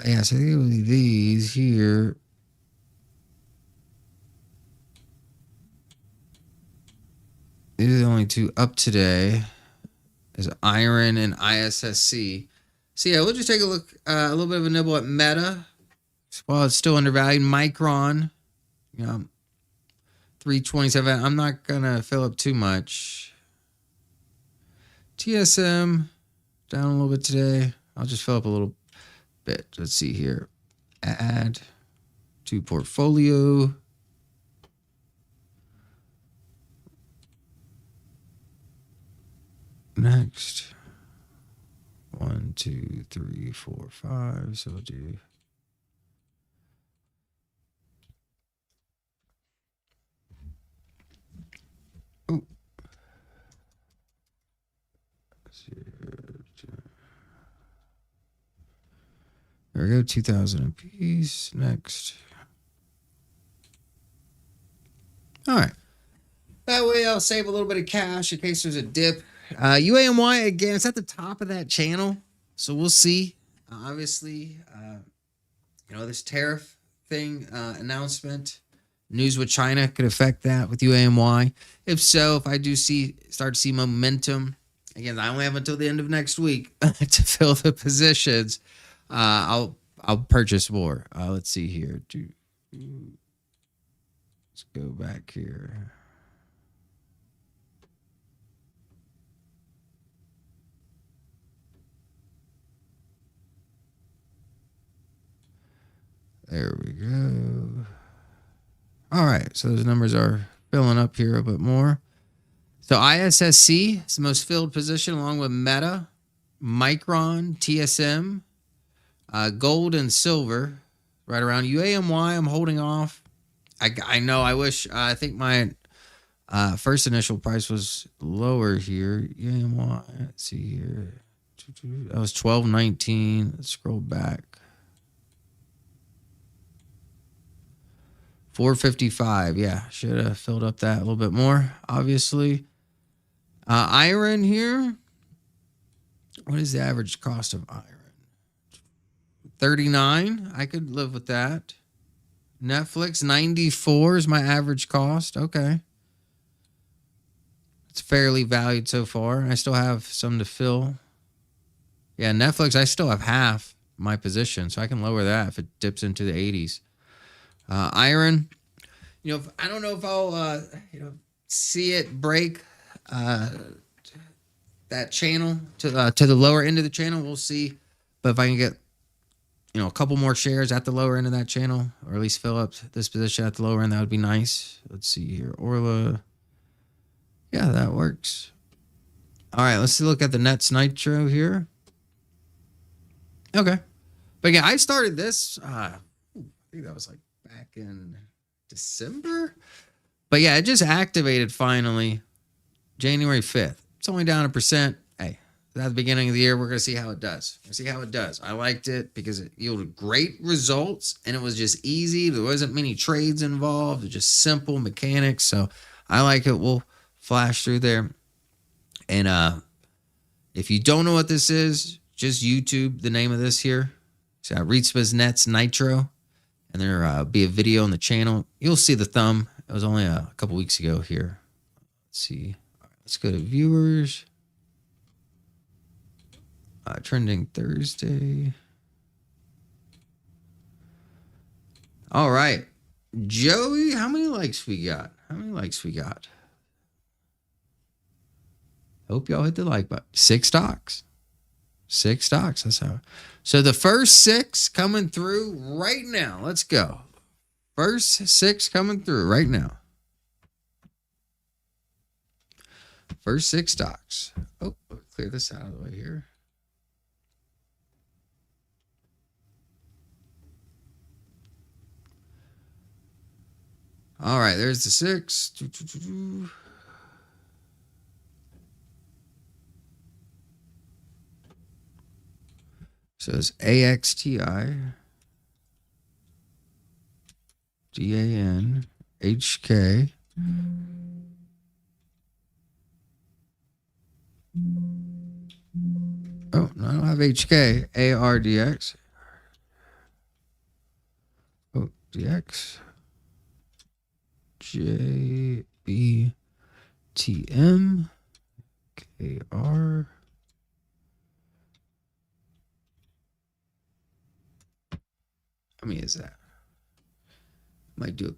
Speaker 1: Yeah, so I think it would be these here. These are the only two up today. Is iron and ISSC. So yeah, we'll just take a look, a little bit of a nibble at Meta. While it's still undervalued, Micron, 327. I'm not gonna fill up too much. TSM down a little bit today. I'll just fill up a little bit. Let's see here. Add to portfolio. Next. 1, 2, 3, 4, 5. So we'll do. Oh. There we go. 2,000 a piece. Next. All right. That way I'll save a little bit of cash in case there's a dip. UAMY, again, it's at the top of that channel. So we'll see. Obviously, this tariff thing announcement, news with China could affect that with UAMY. If so, if I do start to see momentum, again, I only have until the end of next week to fill the positions. I'll purchase more. Let's see here. Let's go back here. There we go. All right, so those numbers are filling up here a bit more. So ISSC is the most filled position along with Meta, Micron, TSM, gold and silver, right around UAMY. I'm holding off. I know. I think my first initial price was lower here. UAMY. Let's see here. That was 12.19. Let's scroll back. 455. Yeah, should have filled up that a little bit more, obviously. Iron here. What is the average cost of iron? 39. I could live with that. Netflix, 94 is my average cost. Okay. It's fairly valued so far. I still have some to fill. Yeah, Netflix, I still have half my position, so I can lower that if it dips into the 80s. Iron, I don't know if I'll, see it break that channel to the lower end of the channel. We'll see. But if I can get, a couple more shares at the lower end of that channel, or at least fill up this position at the lower end, that would be nice. Let's see here. Orla. Yeah, that works. All right, let's look at the Nets Nitro here. Okay. But yeah, I started this, I think that was like back in December. But yeah, it just activated finally January 5th. It's only down 1%. Hey, at the beginning of the year, we're going to see how it does. I liked it because it yielded great results and it was just easy. There wasn't many trades involved. It was just simple mechanics. So I like it. We'll flash through there. And if you don't know what this is, just YouTube the name of this here. So Ritspa's Nets Nitro. And there'll be a video on the channel. You'll see the thumb. It was only a couple weeks ago here. Let's see. All right, let's go to viewers. Trending Thursday. All right. Joey, how many likes we got? Hope y'all hit the like button. 6 stocks. That's how. So the first 6 coming through right now. Let's go. First 6 coming through right now. First 6 stocks. Oh, clear this out of the way here. All right, there's the 6. So it's AXTI, DAN, HK, Oh, no, I don't have HK. ARDX. Oh, DX. JBTM. KR. How many is that? Might do a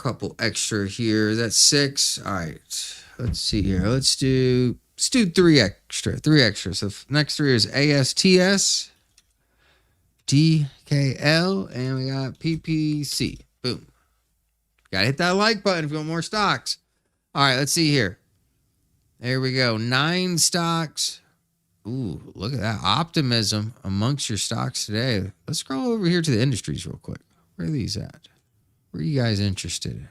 Speaker 1: couple extra here. That's 6. All right. Let's see here. Let's do 3 extra. 3 extra. So next 3 is ASTS, DKL, and we got PPC. Boom. Gotta hit that like button if you want more stocks. All right, let's see here. There we go. 9 stocks. Ooh, look at that optimism amongst your stocks today. Let's scroll over here to the industries real quick. Where are these at? Where are you guys interested in?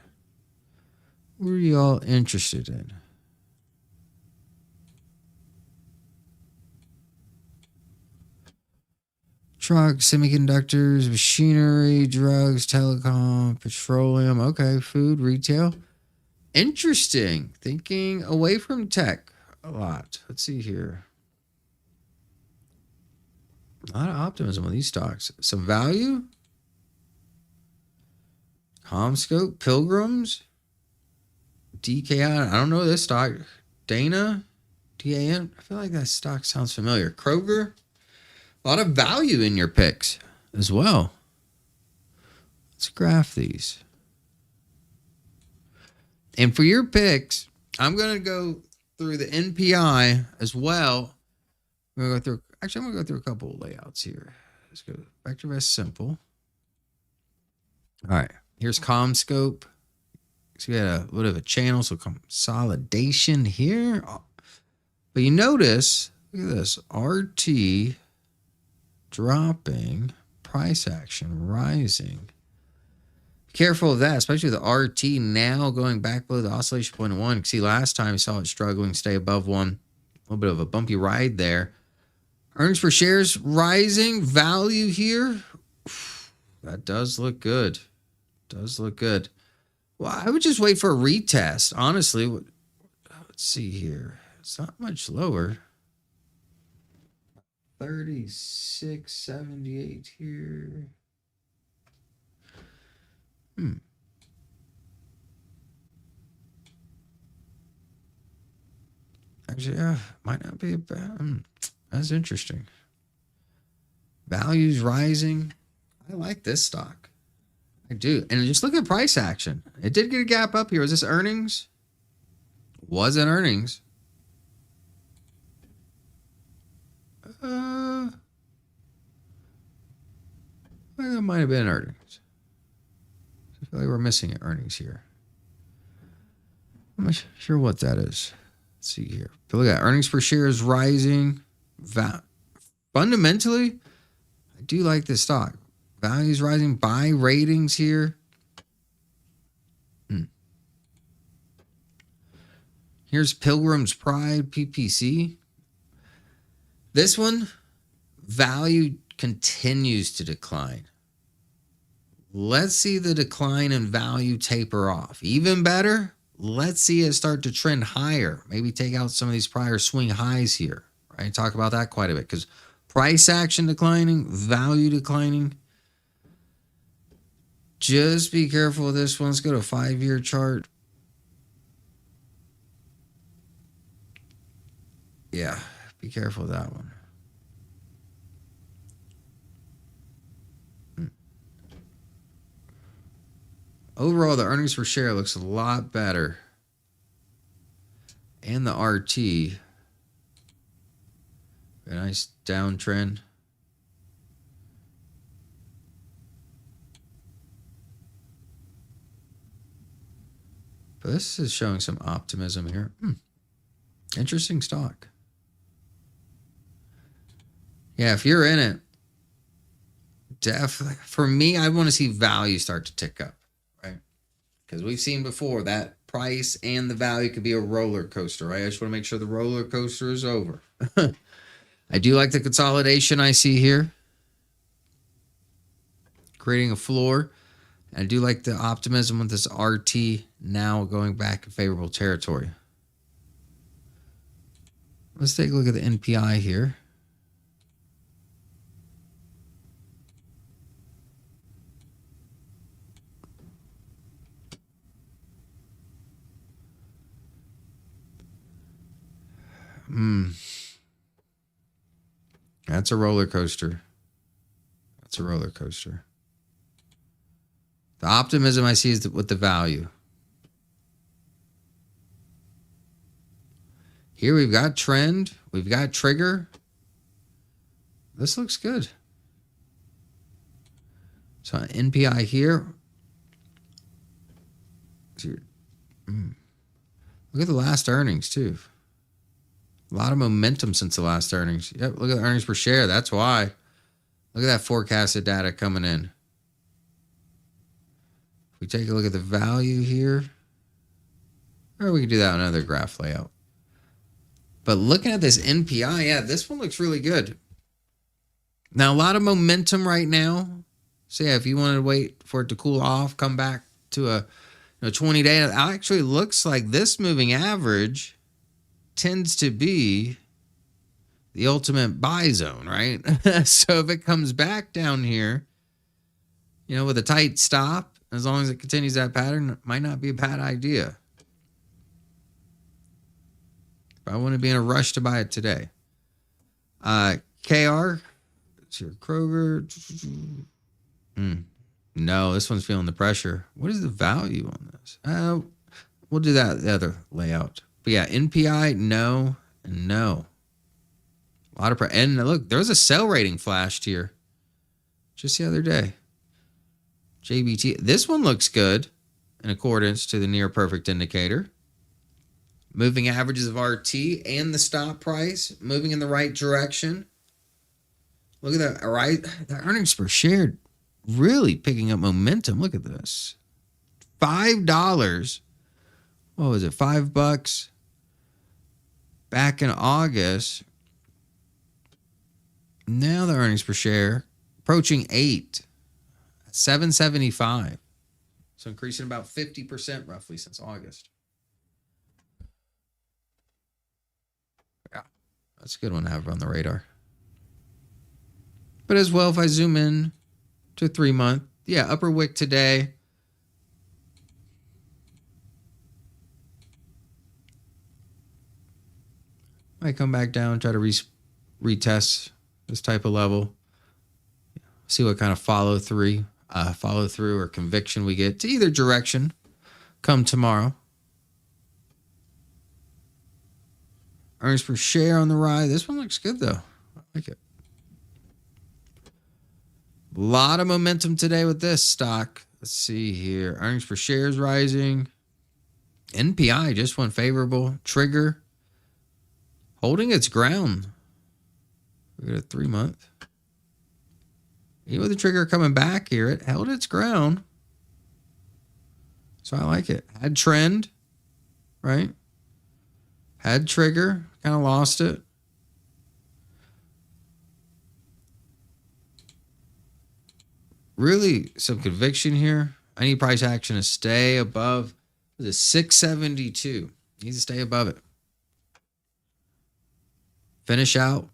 Speaker 1: What are you all interested in? Trucks, semiconductors, machinery, drugs, telecom, petroleum. Okay, food, retail. Interesting. Thinking away from tech a lot. Let's see here. A lot of optimism on these stocks. Some value. Comscope, Pilgrims, DKI. I don't know this stock. Dana, DAN. I feel like that stock sounds familiar. Kroger. A lot of value in your picks as well. Let's graph these. And for your picks, I'm going to go through the NPI as well. I'm going to go through. Actually, I'm going to go through a couple of layouts here. Let's go VectorVest Simple. All right. Here's Comscope. So we had a little bit of a channel, so consolidation here. But you notice, look at this, RT dropping, price action rising. Be careful of that, especially the RT now going back below the oscillation point of 1. See, last time we saw it struggling, stay above 1. A little bit of a bumpy ride there. Earnings per shares rising, value here. That does look good. Does look good. Well, I would just wait for a retest, honestly. Let's see here. It's not much lower. 36.78 here. Actually, yeah, might not be a bad. That's interesting. Values rising. I like this stock. I do. And just look at price action. It did get a gap up here. Was this earnings? Wasn't earnings. I think it might have been earnings. I feel like we're missing earnings here. I'm not sure what that is. Let's see here. But look at that. Earnings per share is rising. Fundamentally, I do like this stock. Values rising. Buy ratings here. Here's Pilgrim's Pride, PPC. This one, value continues to decline. Let's see the decline in value taper off. Even better, let's see it start to trend higher. Maybe take out some of these prior swing highs here. Right? Talk about that quite a bit because price action declining, value declining. Just be careful of this one. Let's go to a 5-year chart. Yeah, be careful of that one. Overall, the earnings per share looks a lot better. And the RT. A nice downtrend. But this is showing some optimism here. Interesting stock. Yeah, if you're in it, definitely. For me, I want to see value start to tick up, right? Because we've seen before that price and the value could be a roller coaster, right? I just want to make sure the roller coaster is over. I do like the consolidation I see here. Creating a floor. I do like the optimism with this RT now going back in favorable territory. Let's take a look at the NPI here. That's a roller coaster. That's a roller coaster. The optimism I see is with the value. Here we've got trend. We've got trigger. This looks good. So NPI here. Look at the last earnings too. A lot of momentum since the last earnings. Yep, look at the earnings per share. That's why. Look at that forecasted data coming in. If we take a look at the value here, or we can do that on another graph layout. But looking at this NPI, yeah, this one looks really good. Now, a lot of momentum right now. So yeah, if you wanted to wait for it to cool off, come back to a 20-day, it actually looks like this moving average tends to be the ultimate buy zone, right? So if it comes back down here, with a tight stop, as long as it continues that pattern, it might not be a bad idea. But I wouldn't be in a rush to buy it today. KR, it's your Kroger. No, this one's feeling the pressure. What is the value on this? We'll do that the other layout. But yeah, NPI, no, and no. A lot of and look, there was a sell rating flashed here just the other day. JBT. This one looks good in accordance to the near perfect indicator. Moving averages of RT and the stop price moving in the right direction. Look at that. All right, the earnings per share really picking up momentum. Look at this. $5. What was it? $5 back in August. Now the earnings per share approaching 8. 775. So increasing about 50% roughly since August. Yeah, that's a good one to have on the radar. But as well, if I zoom in to 3 month, yeah, upper wick today. Might come back down, try to retest this type of level. See what kind of follow through or conviction we get to either direction come tomorrow. Earnings per share on the rise. This one looks good though. I like it. A lot of momentum today with this stock. Let's see here. Earnings per share is rising. NPI just went favorable. Trigger holding its ground. We got a 3 month. Even with the trigger coming back here, it held its ground. So I like it. Had trend, right? Had trigger, kind of lost it. Really some conviction here. I need price action to stay above the 672. Needs to stay above it. Finish out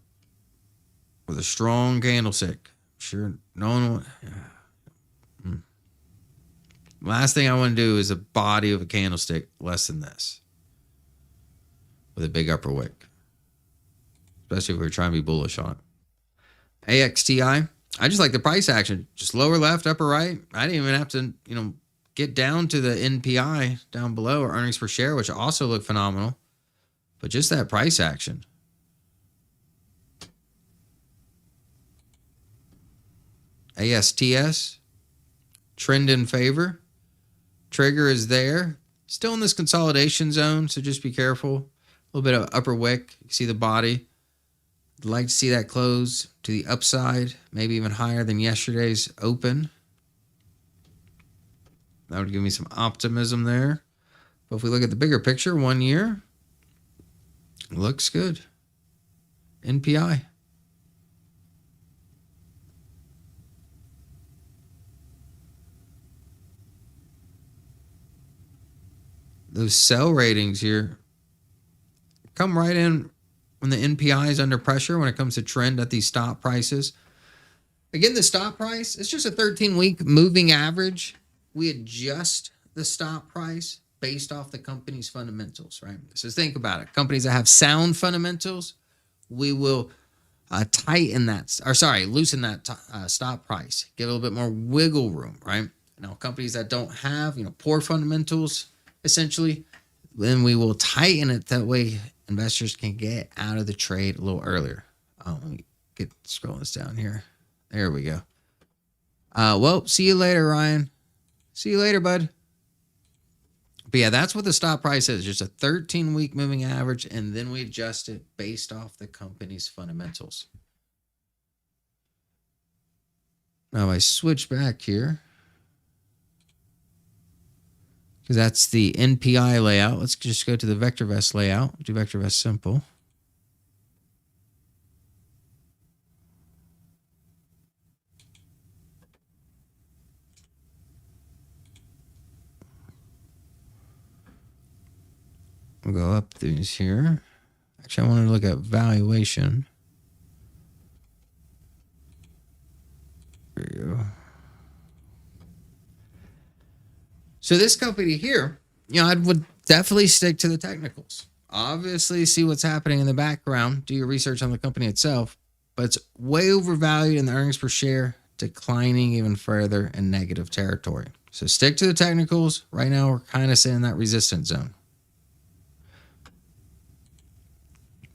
Speaker 1: with a strong candlestick. Sure, no one. Last thing I want to do is a body of a candlestick less than this, with a big upper wick. Especially if we're trying to be bullish on it. AXTI. I just like the price action, just lower left, upper right. I didn't even have to, get down to the NPI down below or earnings per share, which also look phenomenal. But just that price action. ASTS, trend in favor. Trigger is there. Still in this consolidation zone, so just be careful. A little bit of upper wick. You see the body. I'd like to see that close to the upside, maybe even higher than yesterday's open. That would give me some optimism there. But if we look at the bigger picture, 1 year, looks good. NPI. Those sell ratings here come right in when the NPI is under pressure when it comes to trend at these stop prices. Again, the stop price, it's just a 13-week moving average. We adjust the stop price based off the company's fundamentals, right? So think about it. Companies that have sound fundamentals, we will loosen that stop price, give a little bit more wiggle room, right? Now, companies that don't have, poor fundamentals, essentially, then we will tighten it. That way, investors can get out of the trade a little earlier. Let me scroll this down here. There we go. Well, see you later, Ryan. See you later, bud. But yeah, that's what the stop price is. Just a 13-week moving average, and then we adjust it based off the company's fundamentals. Now, I switch back here, because that's the NPI layout. Let's just go to the VectorVest layout. Do VectorVest simple. We'll go up these here. Actually, I wanted to look at valuation. There you go. So this company here, I would definitely stick to the technicals. Obviously, see what's happening in the background. Do your research on the company itself. But it's way overvalued, and the earnings per share declining even further in negative territory. So stick to the technicals. Right now, we're kind of sitting in that resistance zone.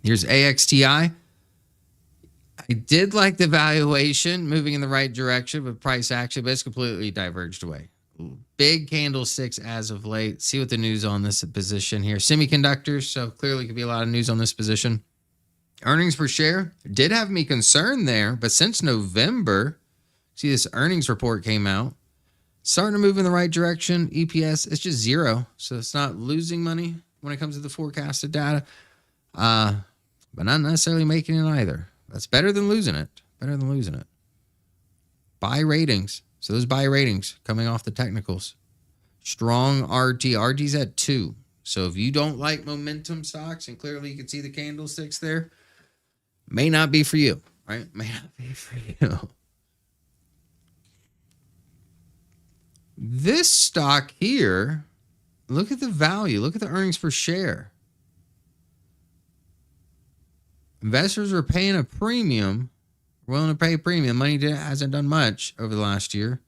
Speaker 1: Here's AXTI. I did like the valuation moving in the right direction with price action, but it's completely diverged away. Big candlesticks as of late. See what the news on this position here. Semiconductors, so clearly could be a lot of news on this position. Earnings per share did have me concerned there, but since November, see this earnings report came out. Starting to move in the right direction. EPS, it's just 0, so it's not losing money when it comes to the forecasted data. But not necessarily making it either. That's better than losing it. Better than losing it. Buy ratings. So those buy ratings coming off the technicals. Strong RT. RT's at 2. So if you don't like momentum stocks, and clearly you can see the candlesticks there, may not be for you, right? May not be for you. This stock here, look at the value. Look at the earnings per share. Investors are paying a premium, willing to pay a premium. Money hasn't done much over the last year.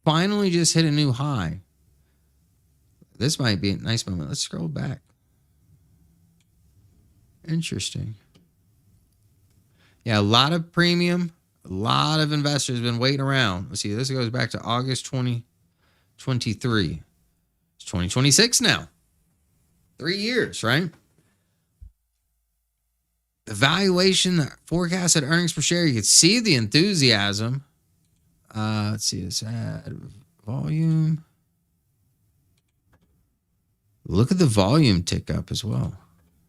Speaker 1: Finally just hit a new high. This might be a nice moment. Let's scroll back. Interesting. Yeah, a lot of premium. A lot of investors have been waiting around. Let's see, this goes back to August 2023. It's 2026 now. 3 years, right? The valuation, the forecasted earnings per share, you can see the enthusiasm. Let's see this ad volume. Look at the volume tick up as well.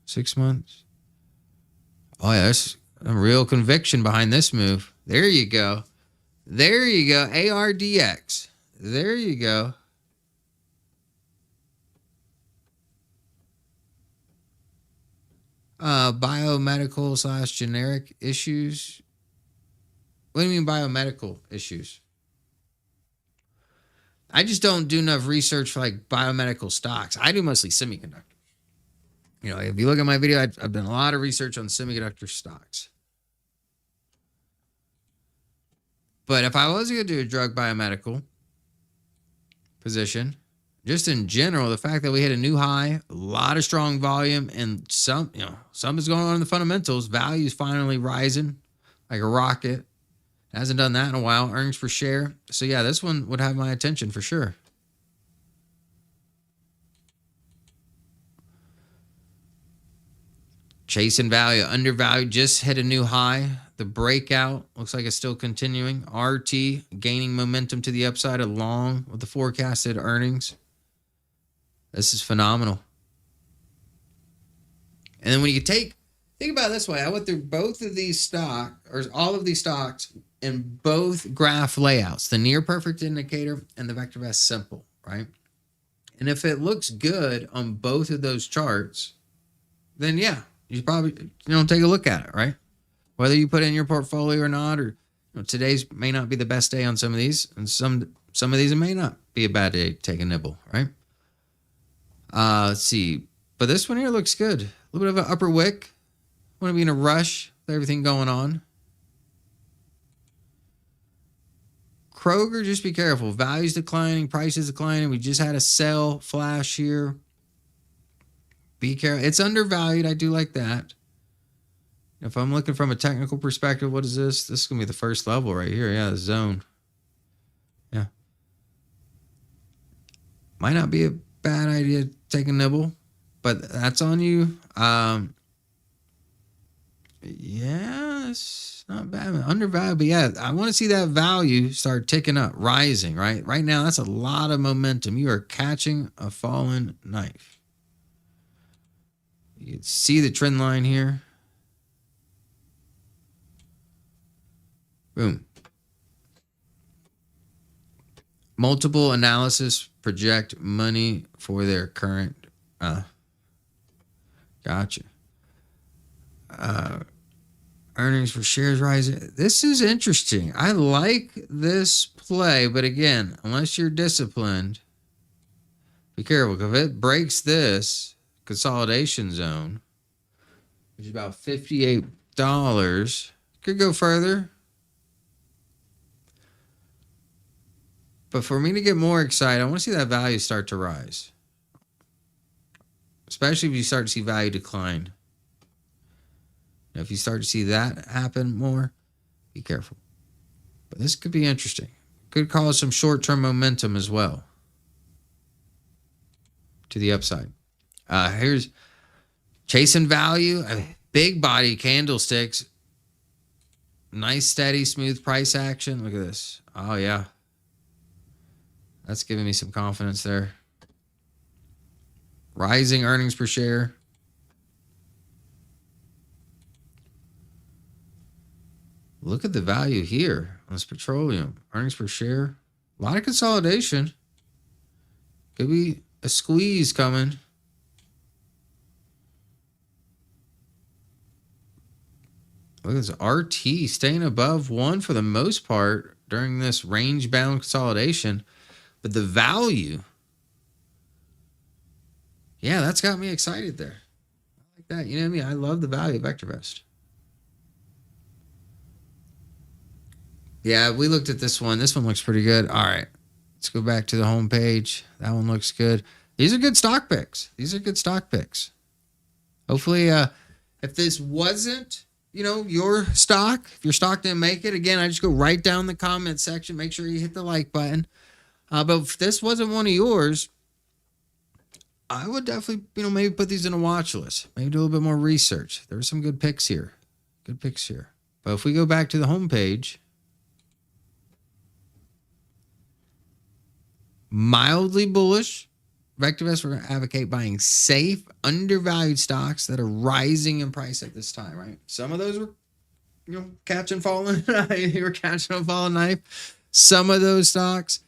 Speaker 1: 6 months. Oh, yeah, there's a real conviction behind this move. There you go. There you go. ARDX. There you go. Biomedical / generic issues. What do you mean biomedical issues? I just don't do enough research for like biomedical stocks. I do mostly semiconductors. If you look at my video, I've done a lot of research on semiconductor stocks. But if I was going to do a drug biomedical position, just in general, the fact that we hit a new high, a lot of strong volume, and something's going on in the fundamentals. Value is finally rising like a rocket. Hasn't done that in a while. Earnings per share. So yeah, this one would have my attention for sure. Chasing value, undervalued, just hit a new high. The breakout looks like it's still continuing. RT gaining momentum to the upside along with the forecasted earnings. This is phenomenal. And then when you think about it this way, I went through both of these stocks, or all of these stocks, in both graph layouts, the near perfect indicator and the VectorVest simple, right? And if it looks good on both of those charts, then yeah, you probably take a look at it, right? Whether you put it in your portfolio or not, or today's may not be the best day on some of these, and some of these it may not be a bad day to take a nibble, right? Let's see. But this one here looks good. A little bit of an upper wick. Want to be in a rush with everything going on. Kroger, just be careful. Value's declining, prices declining. We just had a sell flash here. Be careful. It's undervalued. I do like that. If I'm looking from a technical perspective, what is this? This is going to be the first level right here. Yeah, the zone. Yeah. Might not be a bad idea to take a nibble, but that's on you. Yeah, it's not bad. Undervalued, but yeah, I want to see that value start ticking up, rising, right? Right now, that's a lot of momentum. You are catching a fallen knife. You can see the trend line here. Boom. Multiple analysis project money for their current. Gotcha. Earnings per shares rising. This is interesting. I like this play, but again, unless you're disciplined, be careful. Because if it breaks this consolidation zone, which is about $58, could go further. But for me to get more excited, I want to see that value start to rise. Especially if you start to see value decline. Now, if you start to see that happen more, be careful. But this could be interesting. Could cause some short-term momentum as well to the upside. Here's chasing value. Big body candlesticks. Nice, steady, smooth price action. Look at this. Oh, yeah. That's giving me some confidence there. Rising earnings per share. Look at the value here on this petroleum. Earnings per share. A lot of consolidation. Could be a squeeze coming. Look at this RT staying above 1 for the most part during this range-bound consolidation. But the value, yeah, that's got me excited there. I like that. You know what I mean? I love the value of VectorVest. Yeah, we looked at this one. This one looks pretty good. All right, let's go back to the home page. That one looks good. These are good stock picks. Hopefully, if this wasn't, your stock, if your stock didn't make it, again, I just go right down the comment section. Make sure you hit the like button. But if this wasn't one of yours, I would definitely, maybe put these in a watch list. Maybe do a little bit more research. There were some good picks here. But if we go back to the home page, mildly bullish. VectorVest, we're going to advocate buying safe, undervalued stocks that are rising in price at this time, right? Some of those were, catching falling. You were catching a falling knife. Some of those stocks,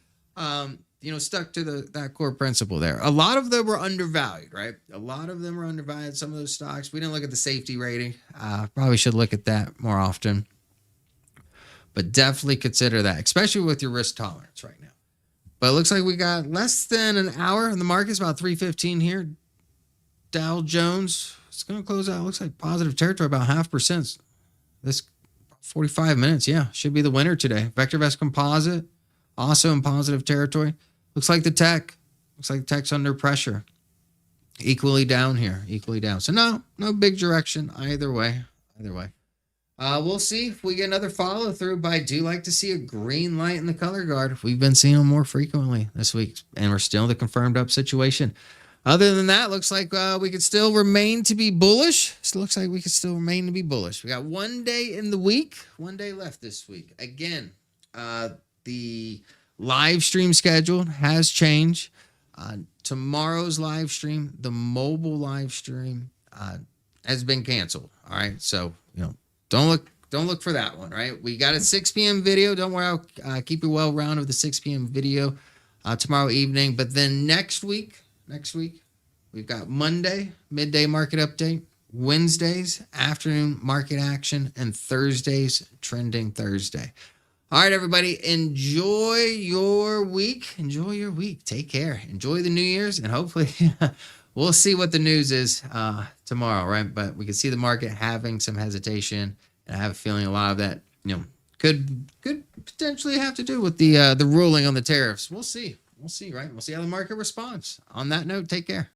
Speaker 1: stuck to that core principle there. A lot of them were undervalued, right? Some of those stocks. We didn't look at the safety rating. Probably should look at that more often. But definitely consider that, especially with your risk tolerance right now. But it looks like we got less than an hour in the market's about 3:15 here. Dow Jones, it's going to close out. Looks like positive territory, about 0.5%. This 45 minutes, yeah, should be the winner today. VectorVest Composite, also in positive territory. Looks like the tech's under pressure. Equally down here, So no big direction either way. We'll see if we get another follow through, but I do like to see a green light in the color guard. We've been seeing them more frequently this week, and we're still in the confirmed up situation. Other than that, looks like we could still remain to be bullish. We got 1 day in the week, 1 day left this week. Again, the live stream schedule has changed. Tomorrow's live stream, the mobile live stream, has been canceled. All right, so don't look for that one. Right, we got a 6 p.m. video. Don't worry, I'll keep you well rounded with the 6 p.m. video tomorrow evening. But then next week, we've got Monday midday market update, Wednesdays afternoon market action, and Thursdays trending Thursday. All right, everybody, enjoy your week. Enjoy your week. Take care. Enjoy the New Year's, and hopefully we'll see what the news is tomorrow, right? But we can see the market having some hesitation, and I have a feeling a lot of that, could potentially have to do with the ruling on the tariffs. We'll see. We'll see, right? We'll see how the market responds. On that note, take care.